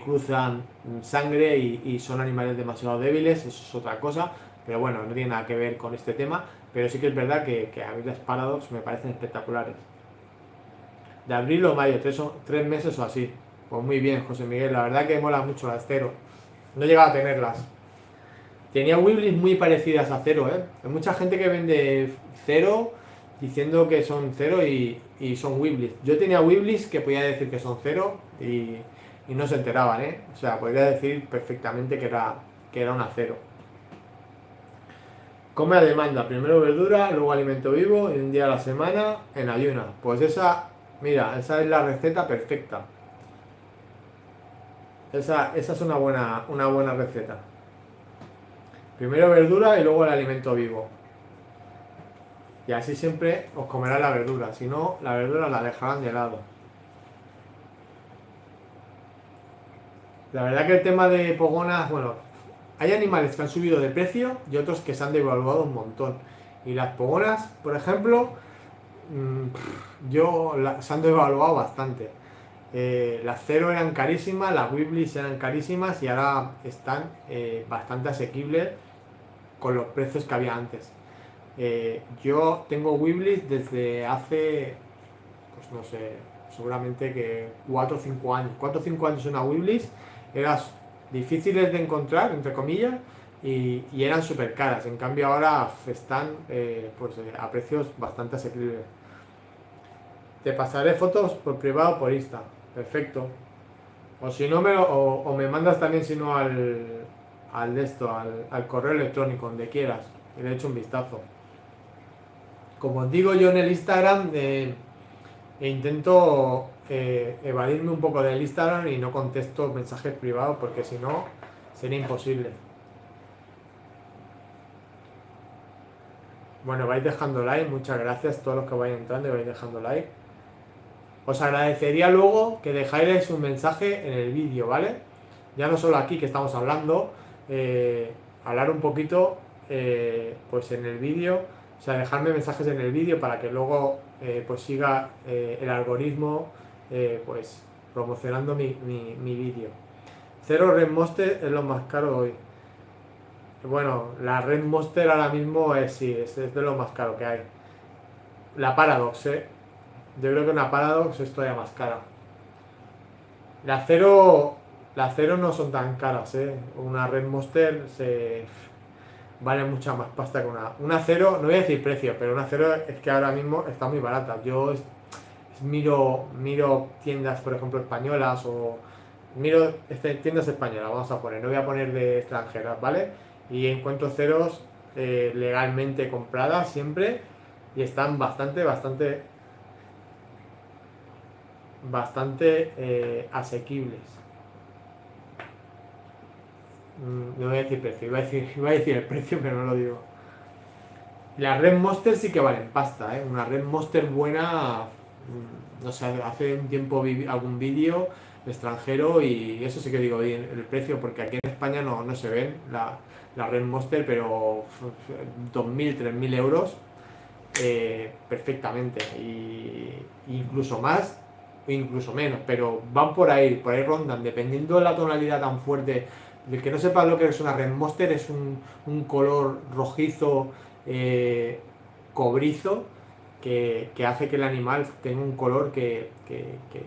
Speaker 1: cruzan sangre y son animales demasiado débiles, eso es otra cosa, pero bueno, no tiene nada que ver con este tema, pero sí que es verdad que a mí las Paradox me parecen espectaculares. De abril o mayo, 3 meses o así. Pues muy bien, José Miguel, la verdad que mola mucho las cero. No he llegado a tenerlas. Tenía Weebly muy parecidas a cero, ¿eh? Hay mucha gente que vende cero diciendo que son cero y son Weebly. Yo tenía Weebly que podía decir que son cero y no se enteraban, ¿eh? O sea, podría decir perfectamente que era una cero. Come a demanda, primero verdura, luego alimento vivo y un día a la semana en ayuna. Pues mira, esa es la receta perfecta. Esa es una buena receta. Primero verdura y luego el alimento vivo. Y así siempre os comerá la verdura. Si no, la verdura la dejarán de lado. La verdad que el tema de pogonas, bueno, hay animales que han subido de precio y otros que se han devaluado un montón. Y las pogonas, por ejemplo, se han devaluado bastante. Las cero eran carísimas, las Weebly eran carísimas y ahora están bastante asequibles con los precios que había antes. Yo tengo Weebly desde hace, pues no sé, seguramente que 4 o 5 años. 4 o 5 años una Weebly eran difíciles de encontrar, entre comillas, y eran súper caras. En cambio ahora están a precios bastante asequibles. Te pasaré fotos por privado por Insta. Perfecto. O si no, o me mandas también, si no, al correo electrónico, donde quieras. Y le echo un vistazo. Como os digo yo en el Instagram, intento evadirme un poco del Instagram y no contesto mensajes privados porque si no, sería imposible. Bueno, vais dejando like, muchas gracias a todos los que vais entrando y vais dejando like. Os agradecería luego que dejáis un mensaje en el vídeo, ¿vale? Ya no solo aquí que estamos hablando, hablar un poquito pues en el vídeo, o sea, dejarme mensajes en el vídeo para que luego pues siga el algoritmo pues promocionando mi vídeo. Cero Red Monster es lo más caro hoy. Bueno, la Red Monster ahora mismo es de lo más caro que hay. La Paradox, yo creo que una Paradox es todavía más cara. Las cero no son tan caras, Una Red Monster vale mucha más pasta que una cero, no voy a decir precio, pero una cero es que ahora mismo está muy barata. Yo miro tiendas, por ejemplo, españolas o miro tiendas españolas, vamos a poner, no voy a poner de extranjeras, ¿vale? Y encuentro ceros legalmente compradas siempre y están bastante asequibles. No voy a decir precio, iba a decir el precio, pero no lo digo. Las Red Monster sí que valen pasta, Una Red Monster buena, no sé, hace un tiempo vi algún vídeo extranjero, y eso sí que digo bien el precio, porque aquí en España no se ven la Red Monster, pero 2.000, 3.000 euros perfectamente, y incluso más o incluso menos, pero van por ahí rondan, dependiendo de la tonalidad tan fuerte. El que no sepa lo que es una Red Monster, es un color rojizo, eh, cobrizo, que hace que el animal tenga un color que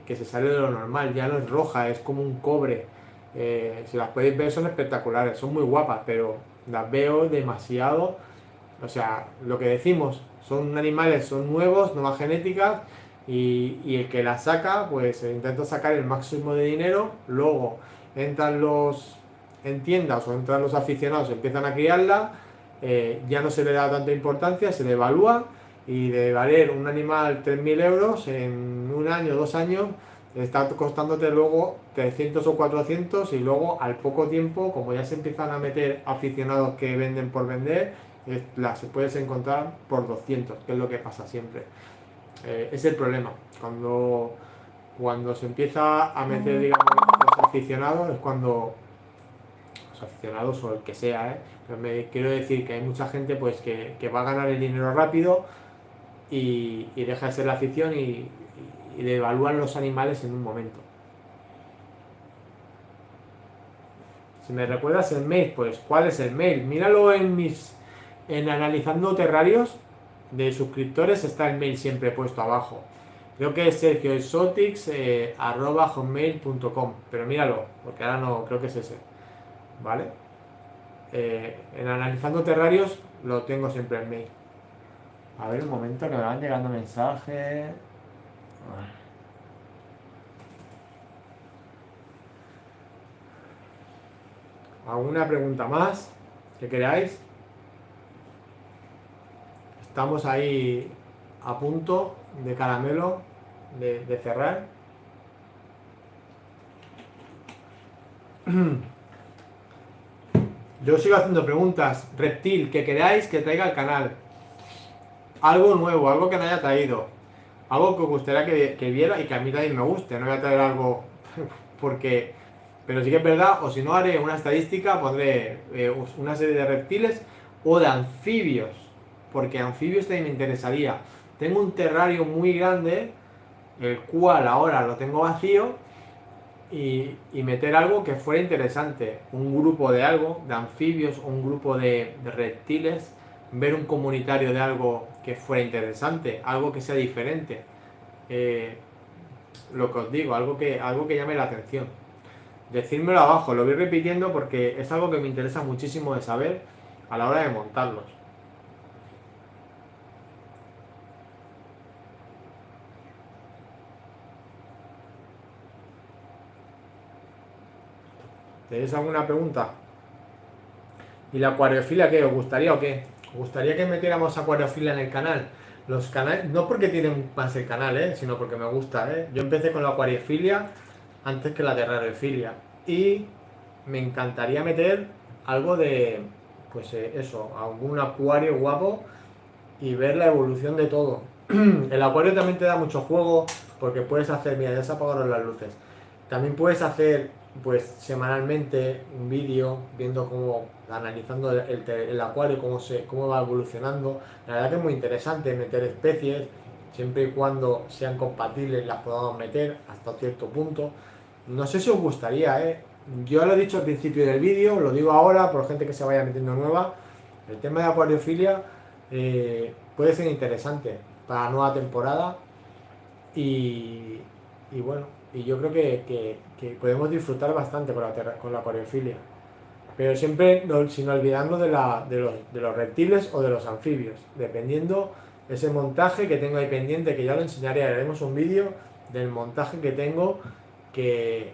Speaker 1: se sale de lo normal. Ya no es roja, es como un cobre. Si las podéis ver, son espectaculares, son muy guapas, pero las veo demasiado. O sea, lo que decimos, son animales, son nuevos, nuevas genéticas, y el que las saca, pues intenta sacar el máximo de dinero. Luego entran los en tiendas o entran los aficionados, empiezan a criarla, ya no se le da tanta importancia, se le evalúa, y de valer un animal 3.000 euros en un año, 2 años, está costándote luego 300 o 400, y luego al poco tiempo, como ya se empiezan a meter aficionados que venden por vender, las puedes encontrar por 200, que es lo que pasa siempre. Es el problema. Cuando se empieza a meter, digamos, los aficionados, es cuando los aficionados o el que sea, pero me quiero decir que hay mucha gente pues que va a ganar el dinero rápido, y deja de ser la afición, y devalúan los animales en un momento. Si me recuerdas el mail, pues ¿cuál es el mail? Míralo en Analizando Terrarios de suscriptores, está el mail siempre puesto abajo. Creo que es sergioexotics @hotmail.com, pero míralo, porque ahora no creo que es ese, ¿vale? En Analizando Terrarios lo tengo siempre el mail. A ver, un momento, que me van llegando mensajes. ¿Alguna pregunta más que queráis? Estamos ahí a punto de caramelo de cerrar. Yo sigo haciendo preguntas. Reptil, que queráis que traiga al canal. Algo nuevo, algo que no haya traído. Algo que os gustaría que viera y que a mí también me guste. No voy a traer algo porque... Pero sí que es verdad, o si no haré una estadística, pondré una serie de reptiles o de anfibios. Porque anfibios también me interesaría. Tengo un terrario muy grande, el cual ahora lo tengo vacío, y meter algo que fuera interesante, un grupo de algo, de anfibios, o un grupo de reptiles, ver un comunitario de algo que fuera interesante, algo que sea diferente. Eh, lo que os digo, algo que llame la atención. Decírmelo abajo, lo voy repitiendo porque es algo que me interesa muchísimo de saber a la hora de montarlos. ¿Tenéis alguna pregunta? ¿Y la acuariofilia qué? ¿Os gustaría o qué? ¿Os gustaría que metiéramos acuariofilia en el canal? Los canales, no porque tienen más el canal, sino porque me gusta, Yo empecé con la acuariofilia antes que la terrariofilia, y me encantaría meter algo de, pues eso, algún acuario guapo, y ver la evolución de todo. El acuario también te da mucho juego, porque puedes hacer, mira, ya se apagaron las luces. También puedes hacer, pues, semanalmente un vídeo viendo cómo, analizando el acuario, cómo va evolucionando. La verdad que es muy interesante meter especies, siempre y cuando sean compatibles las podamos meter hasta cierto punto. No sé si os gustaría, Yo lo he dicho al principio del vídeo, lo digo ahora por gente que se vaya metiendo nueva. El tema de acuariofilia puede ser interesante para la nueva temporada, y, y bueno, y yo creo que podemos disfrutar bastante con la acuariofilia, pero siempre sin olvidarnos de los reptiles o de los anfibios, dependiendo ese montaje que tengo ahí pendiente, que ya lo enseñaré, haremos un vídeo del montaje que tengo, que,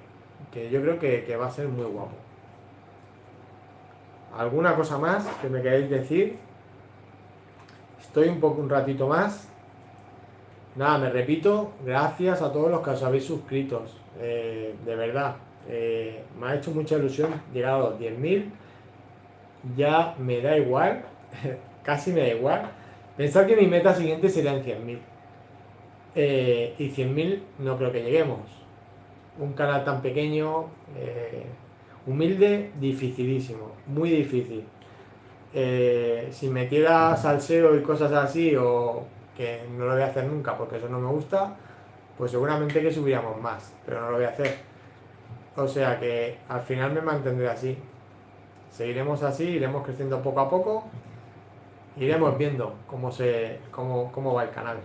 Speaker 1: que yo creo que va a ser muy guapo. ¿Alguna cosa más que me queráis decir? Estoy un ratito más. Nada, me repito, gracias a todos los que os habéis suscrito, de verdad. Me ha hecho mucha ilusión llegar a los 10.000. Ya me da igual, casi me da igual. Pensar que mi meta siguiente serían 100.000. Y 100.000 no creo que lleguemos. un canal tan pequeño, humilde, dificilísimo, muy difícil. Si metiera salseo y cosas así, o que no lo voy a hacer nunca porque eso no me gusta, pues seguramente que subiríamos más, pero no lo voy a hacer. O sea que al final me mantendré así. Seguiremos así, iremos creciendo poco a poco, iremos viendo cómo va el canal.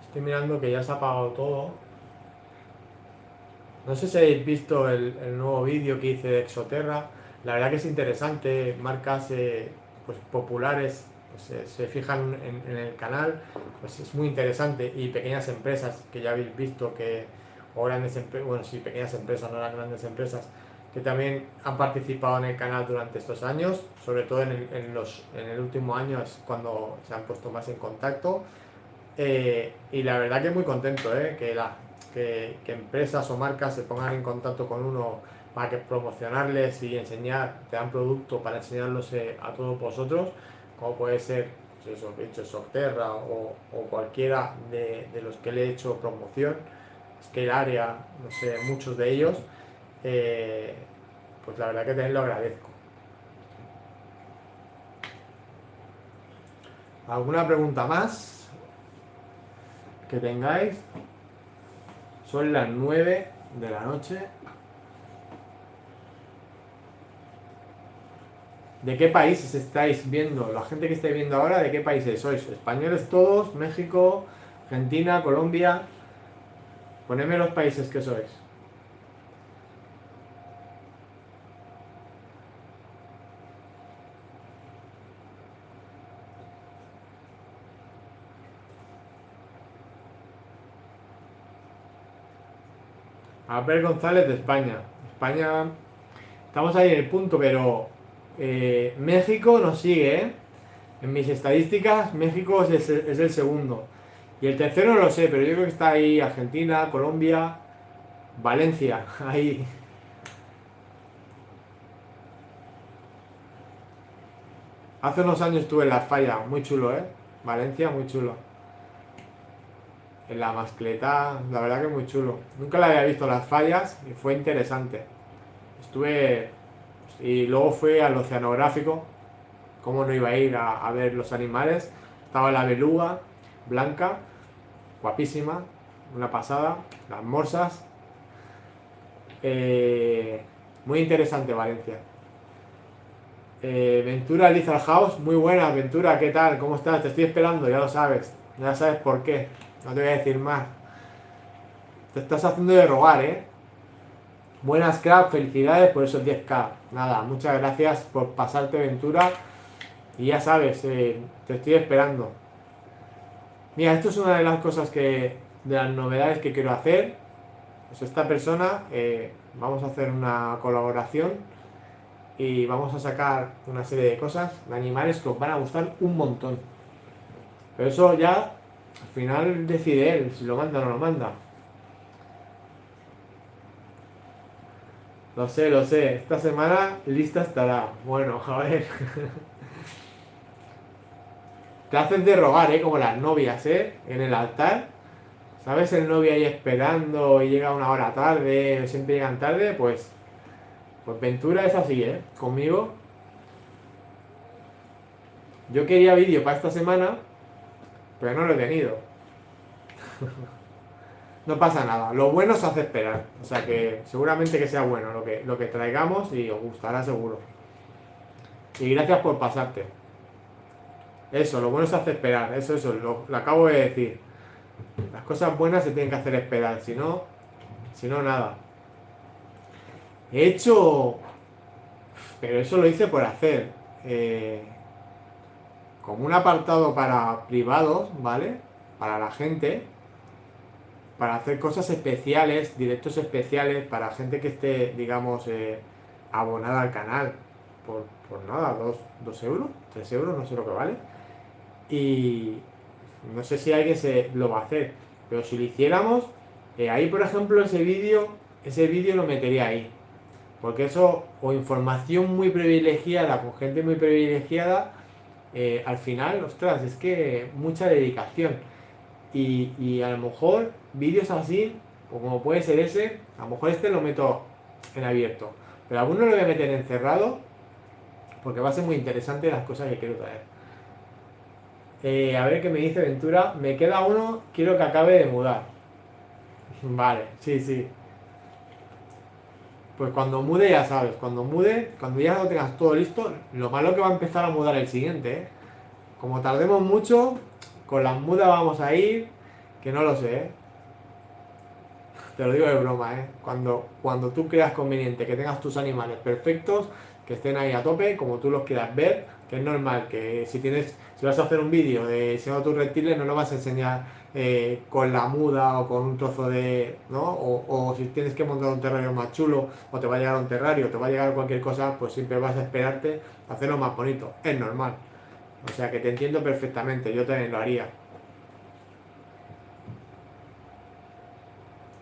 Speaker 1: Estoy mirando que ya se ha apagado todo. No sé si habéis visto el nuevo vídeo que hice de Exoterra. La verdad que es interesante. Marcas pues, populares pues, se fijan en el canal. Pues es muy interesante. Y pequeñas empresas que ya habéis visto que, o grandes empresas, bueno, sí, pequeñas empresas, no las grandes empresas, que también han participado en el canal durante estos años. Sobre todo en el último año es cuando se han puesto más en contacto. Y la verdad que muy contento, que empresas o marcas se pongan en contacto con uno para que promocionarles y enseñar, te dan producto para enseñarlos a todos vosotros, como puede ser, pues eso, que he hecho Socterra o cualquiera de los que le he hecho promoción, Scale Area, no sé, muchos de ellos, eh, pues la verdad que también lo agradezco. ¿Alguna pregunta más que tengáis? Son las 9 de la noche. ¿De qué países estáis viendo? La gente que estáis viendo ahora, ¿de qué países sois? ¿Españoles todos? ¿México? ¿Argentina? ¿Colombia? Ponedme los países que sois. Albert González de España. España, estamos ahí en el punto, pero México nos sigue, ¿eh? En mis estadísticas, México es el segundo. Y el tercero no lo sé, pero yo creo que está ahí Argentina, Colombia, Valencia, ahí. Hace unos años estuve en Las Fallas, muy chulo, ¿eh? Valencia, muy chulo. En la mascleta, la verdad que muy chulo. Nunca la había visto Las Fallas y fue interesante. Estuve y luego fui al oceanográfico. ¿Cómo no iba a ir a ver los animales? Estaba la beluga blanca, guapísima, una pasada. Las morsas. Eh, Muy interesante Valencia. Ventura Lizard House, muy buena. Ventura, ¿qué tal? ¿Cómo estás? Te estoy esperando, ya lo sabes. Ya sabes por qué. No te voy a decir más. Te estás haciendo de rogar, ¿eh? Buenas, crack, felicidades por esos 10K. Nada, muchas gracias por pasarte, Ventura. Y ya sabes, te estoy esperando. Mira, esto es una de las cosas de las novedades que quiero hacer. Pues esta persona, vamos a hacer una colaboración y vamos a sacar una serie de cosas, de animales que os van a gustar un montón. Pero eso ya, al final decide él si lo manda o no lo manda. Lo sé, lo sé. Esta semana lista estará. Bueno, a ver. Te haces de rogar, como las novias, en el altar. ¿Sabes? El novio ahí esperando y llega una hora tarde, siempre llegan tarde, pues Ventura es así, conmigo. Yo quería vídeo para esta semana, pero no lo he tenido. No pasa nada, lo bueno se hace esperar. O sea que seguramente que sea bueno lo que traigamos y os gustará seguro. Y gracias por pasarte. Eso, lo bueno se hace esperar, eso, lo acabo de decir. Las cosas buenas se tienen que hacer esperar, si no nada. He hecho, pero eso lo hice por hacer. eh, Como un apartado para privados, ¿vale? Para la gente, para hacer cosas especiales, directos especiales, para gente que esté, digamos, abonada al canal por nada, 2 euros, 3 euros, no sé lo que vale. Y no sé si alguien se lo va a hacer, pero si lo hiciéramos, ahí por ejemplo ese vídeo lo metería ahí. Porque eso, o información muy privilegiada con gente muy privilegiada, al final, ostras, es que mucha dedicación. Y a lo mejor vídeos así, o como puede ser ese, a lo mejor este lo meto en abierto. Pero alguno lo voy a meter encerrado porque va a ser muy interesante las cosas que quiero traer. A ver qué me dice Ventura. Me queda uno, quiero que acabe de mudar. Vale, sí, sí. Pues cuando mude ya sabes, cuando mude, cuando ya lo tengas todo listo, lo malo que va a empezar a mudar el siguiente, ¿eh? Como tardemos mucho, con las mudas vamos a ir, que no lo sé, ¿eh? Te lo digo de broma, ¿eh? Cuando tú creas conveniente que tengas tus animales perfectos, que estén ahí a tope, como tú los quieras ver, que es normal que si vas a hacer un vídeo de enseñando tus reptiles, no lo vas a enseñar con la muda o con un trozo de, ¿no? O si tienes que montar un terrario más chulo, o te va a llegar un terrario, o te va a llegar cualquier cosa, pues siempre vas a esperarte a hacerlo más bonito. Es normal. O sea que te entiendo perfectamente, yo también lo haría.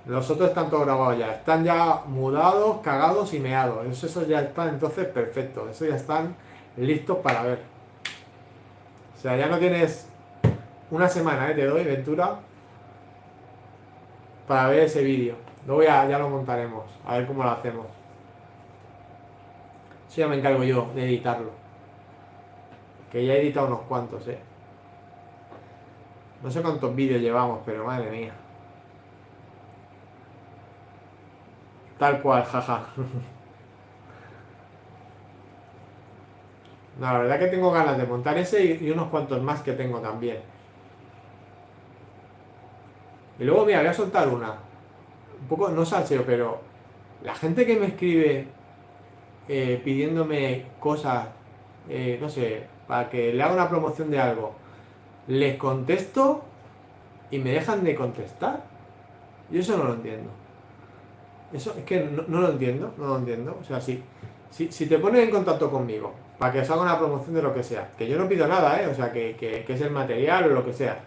Speaker 1: Los otros están todos grabados ya. Están ya mudados, cagados y meados. Esos ya están entonces perfectos. Esos ya están listos para ver. O sea, ya no tienes una semana, te doy, Ventura, para ver ese vídeo. Luego ya lo montaremos. A ver cómo lo hacemos. Eso ya me encargo yo de editarlo. Que ya he editado unos cuantos, eh. No sé cuántos vídeos llevamos, pero madre mía. Tal cual, jaja. No, la verdad que tengo ganas de montar ese y unos cuantos más que tengo también. Y luego, mira, voy a soltar una. Un poco, no salseo, pero la gente que me escribe pidiéndome cosas, no sé, para que le haga una promoción de algo, les contesto y me dejan de contestar. Yo eso no lo entiendo. Eso es que no lo entiendo, no lo entiendo. O sea, si te pones en contacto conmigo para que os haga una promoción de lo que sea, que yo no pido nada, o sea, que es el material o lo que sea,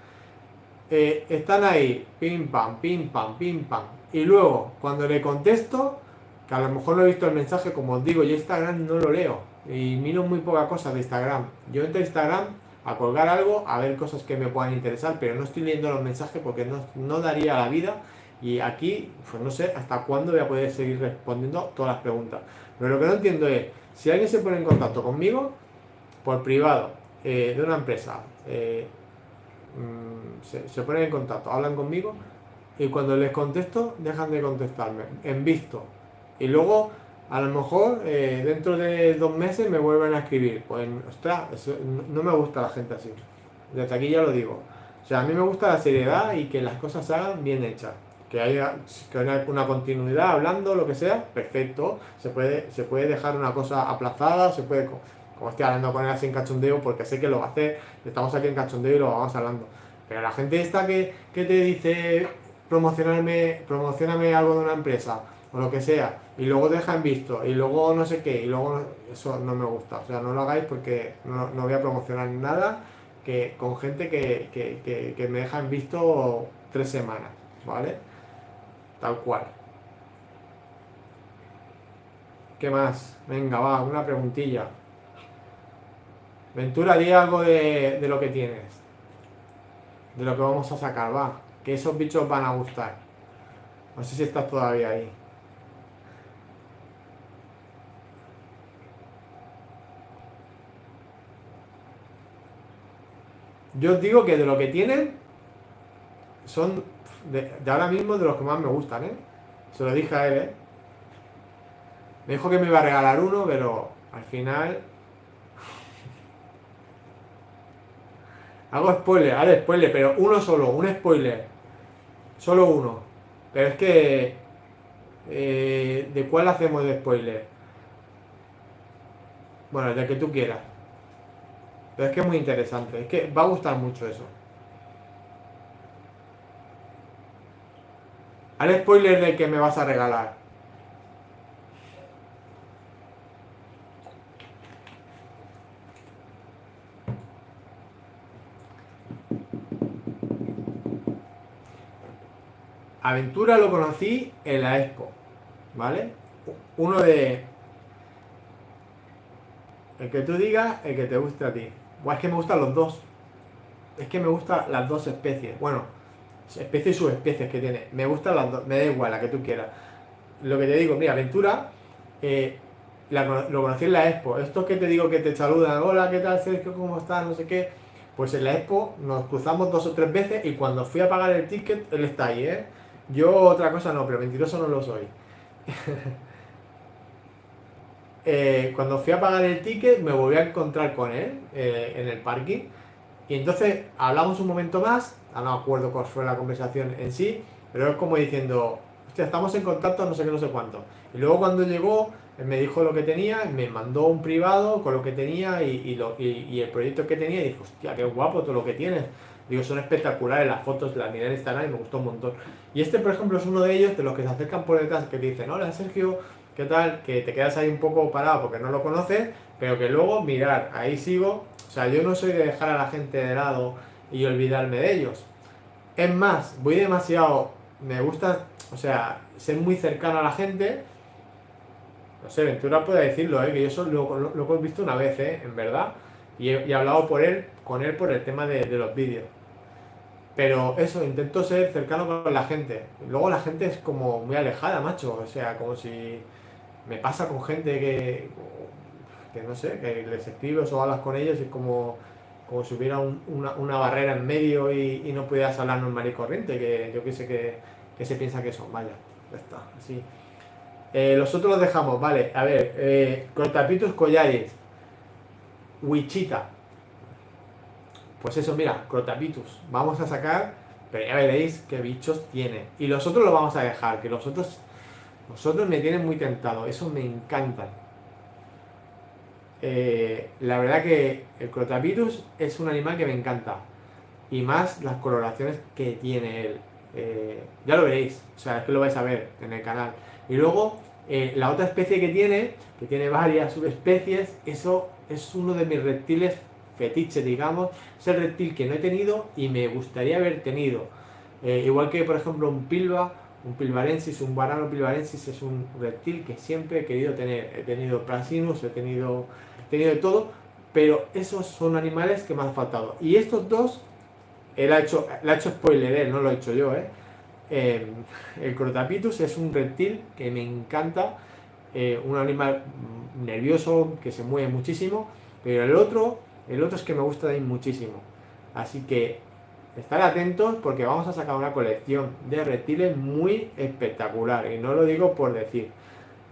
Speaker 1: están ahí, pim pam, pim pam, pim pam. Y luego, cuando le contesto, que a lo mejor no he visto el mensaje, como os digo, yo Instagram no lo leo. Y miro muy poca cosa de Instagram. Yo entro a Instagram a colgar algo, a ver cosas que me puedan interesar, pero no estoy leyendo los mensajes porque no daría la vida. Y aquí, pues no sé hasta cuándo voy a poder seguir respondiendo todas las preguntas. Pero lo que no entiendo es, si alguien se pone en contacto conmigo, por privado, de una empresa, se ponen en contacto, hablan conmigo y cuando les contesto dejan de contestarme en visto y luego a lo mejor dentro de 2 meses me vuelven a escribir. Pues ostras, no me gusta la gente así, desde aquí ya lo digo. O sea, a mí me gusta la seriedad y que las cosas se hagan bien hechas, que haya una continuidad hablando, lo que sea, perfecto. Se puede dejar una cosa aplazada, se puede, como estoy hablando con él así en cachondeo, porque sé que lo va a hacer, estamos aquí en cachondeo y lo vamos hablando. Pero la gente esta que te dice promocioname algo de una empresa o lo que sea, y luego te dejan visto, y luego no sé qué, y luego eso no me gusta. O sea, no lo hagáis porque no voy a promocionar nada con gente que me dejan visto 3 semanas, ¿vale? Tal cual. ¿Qué más? Venga, va, una preguntilla. Ventura, di algo de lo que tienes, de lo que vamos a sacar, va. Que esos bichos van a gustar. No sé si estás todavía ahí. Yo os digo que de lo que tienen, son de ahora mismo de los que más me gustan, ¿eh? Se lo dije a él, ¿eh? Me dijo que me iba a regalar uno, pero al final... Hago spoiler, haré spoiler, pero uno solo, un spoiler. Solo uno. Pero es que... ¿de cuál hacemos de spoiler? Bueno, el que tú quieras. Pero es que es muy interesante. Es que va a gustar mucho eso. Haré spoiler del que me vas a regalar. Aventura lo conocí en la Expo, ¿vale? Uno de el que tú digas, el que te guste a ti. Buah, es que me gustan los dos. Es que me gustan las dos especies. Bueno, especies y subespecies que tiene. Me gustan las dos, me da igual la que tú quieras. Lo que te digo, mira, Aventura, eh, lo conocí en la Expo. Estos que te digo que te saludan, hola, ¿qué tal, Sergio? ¿Cómo estás? No sé qué. Pues en la Expo nos cruzamos 2 o 3 veces y cuando fui a pagar el ticket, él está ahí, ¿eh? Yo otra cosa no, pero mentiroso no lo soy. Cuando fui a pagar el ticket me volví a encontrar con él en el parking y entonces hablamos un momento más, no me acuerdo cuál fue la conversación en sí, pero es como diciendo, hostia, estamos en contacto, no sé qué, no sé cuánto. Y luego cuando llegó, él me dijo lo que tenía, me mandó un privado con lo que tenía y el proyecto que tenía y dije, hostia, qué guapo todo lo que tienes. Digo, son espectaculares las fotos, las miré en Instagram y me gustó un montón. Y este, por ejemplo, es uno de ellos de los que se acercan por detrás que te dicen, hola Sergio, ¿qué tal? Que te quedas ahí un poco parado porque no lo conoces, pero que luego mirar, ahí sigo. O sea, yo no soy de dejar a la gente de lado y olvidarme de ellos. Es más, voy demasiado, me gusta, o sea, ser muy cercano a la gente. No sé, Ventura puede decirlo, que yo eso lo he visto una vez, en verdad. Y he hablado con él por el tema de los vídeos. Pero eso, intento ser cercano con la gente. Luego la gente es como muy alejada, macho. O sea, como si me pasa con gente que no sé, que les escribes o hablas con ellos y es como si hubiera una barrera en medio y no pudieras hablar normal y corriente, que yo que sé que se piensa que son, vaya, ya está, así. Los otros los dejamos, vale, a ver, Cortapitus collares, Wichita, pues eso, mira, Crotapitus, vamos a sacar, pero ya veréis qué bichos tiene. Y los otros los vamos a dejar, que los otros me tienen muy tentado, eso me encantan. La verdad que el Crotapitus es un animal que me encanta. Y más las coloraciones que tiene él. Ya lo veréis, o sea, es que lo vais a ver en el canal. Y luego, la otra especie que tiene varias subespecies, eso es uno de mis reptiles fetiche, digamos. Es el reptil que no he tenido y me gustaría haber tenido. Igual que, por ejemplo, un pilvarensis, un varano pilvarensis es un reptil que siempre he querido tener. He tenido prasinus, he tenido de todo, pero esos son animales que me han faltado. Y estos dos le ha hecho spoiler, no lo he hecho yo, el Crotapitus es un reptil que me encanta, un animal nervioso que se mueve muchísimo, pero el otro es que me gusta de ahí muchísimo. Así que estar atentos porque vamos a sacar una colección de reptiles muy espectacular y no lo digo por decir.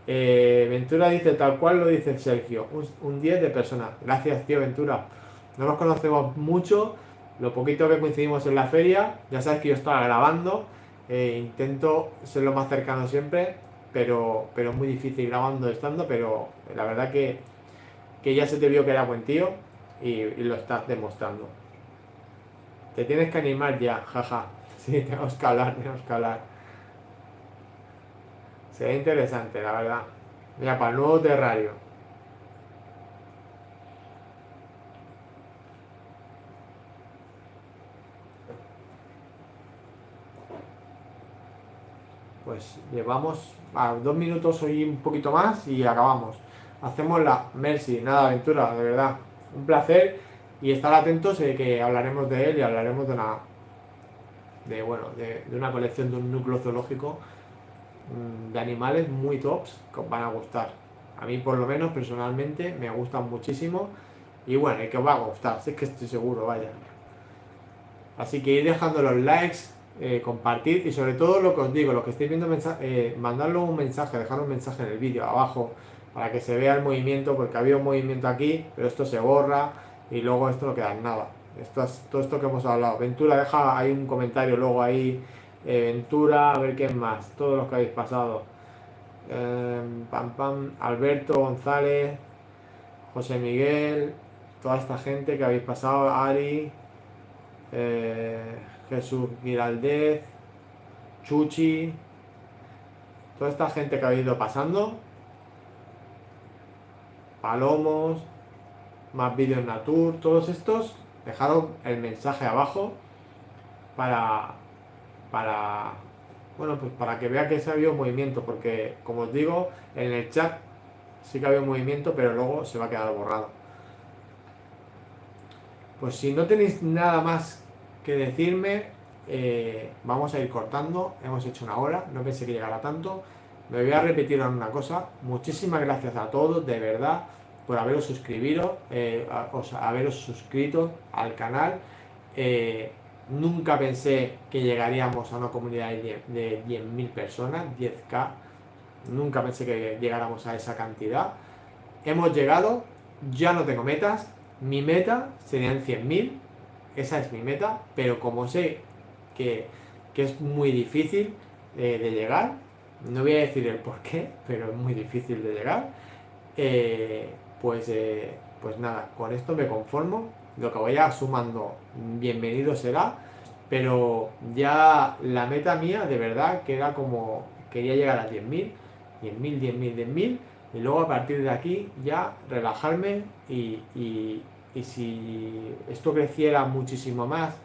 Speaker 1: Ventura dice tal cual lo dice Sergio, un 10 de persona. Gracias, tío Ventura. No nos conocemos mucho, lo poquito que coincidimos en la feria, ya sabes que yo estaba grabando, intento ser lo más cercano siempre, pero es muy difícil grabando estando, pero la verdad que ya se te vio que era buen tío y lo estás demostrando. Te tienes que animar ya, jaja. Sí, tenemos que hablar, tenemos que hablar. Sería interesante, la verdad. Mira, para el nuevo terrario. Pues llevamos a 2 minutos hoy un poquito más y acabamos. Hacemos la Mercy, nada, aventura, de verdad. Un placer y estar atentos de que hablaremos de él y hablaremos de una colección de un núcleo zoológico de animales muy tops que os van a gustar. A mí por lo menos personalmente me gustan muchísimo y bueno, y que os va a gustar, si es que estoy seguro, vaya. Así que ir dejando los likes, compartir y sobre todo lo que os digo, lo que estéis viendo, mandadlo un mensaje, dejar un mensaje en el vídeo abajo para que se vea el movimiento, porque había un movimiento aquí, pero esto se borra y luego esto no queda en nada. Todo esto que hemos hablado. Ventura, deja ahí un comentario luego ahí. Ventura, a ver qué más, todos los que habéis pasado. Pam Pam, Alberto González, José Miguel, toda esta gente que habéis pasado, Ari, eh, Jesús Giraldez, Chuchi, toda esta gente que ha ido pasando, Palomos, más vídeos Natur, todos estos, dejaron el mensaje abajo para, para, Bueno, pues para que vea que se ha habido movimiento, porque como os digo, en el chat sí que ha habido movimiento, pero luego se va a quedar borrado. Pues si no tenéis nada más que decirme, vamos a ir cortando. Hemos hecho 1 hora, no pensé que llegara tanto. Me voy a repetir una cosa. Muchísimas gracias a todos, de verdad, por haberos suscribido, haberos suscrito al canal. Nunca pensé que llegaríamos a una comunidad de 10.000 personas, 10K. Nunca pensé que llegáramos a esa cantidad. Hemos llegado, ya no tengo metas. Mi meta serían 100.000, esa es mi meta, pero como sé que, que es muy difícil de llegar, no voy a decir el por qué, pero es muy difícil de llegar, pues nada, con esto me conformo. Lo que vaya sumando, bienvenido será, pero ya la meta mía de verdad que era como quería llegar a 10.000, 10.000, 10.000, 10.000 y luego a partir de aquí ya relajarme y si esto creciera muchísimo más,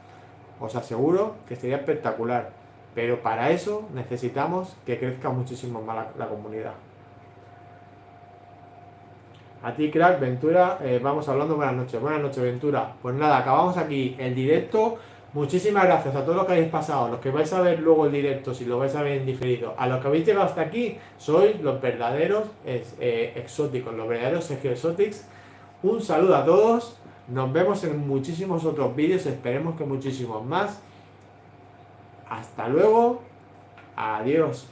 Speaker 1: os aseguro que sería espectacular. Pero para eso necesitamos que crezca muchísimo más la comunidad. A ti, crack, Ventura, vamos hablando. Buenas noches. Buenas noches, Ventura. Pues nada, acabamos aquí el directo. Muchísimas gracias a todos los que habéis pasado, los que vais a ver luego el directo, si lo vais a ver en diferido, a los que habéis llegado hasta aquí, sois los verdaderos exóticos, los verdaderos Sergio Exotics. Un saludo a todos, nos vemos en muchísimos otros vídeos, esperemos que muchísimos más. Hasta luego, adiós.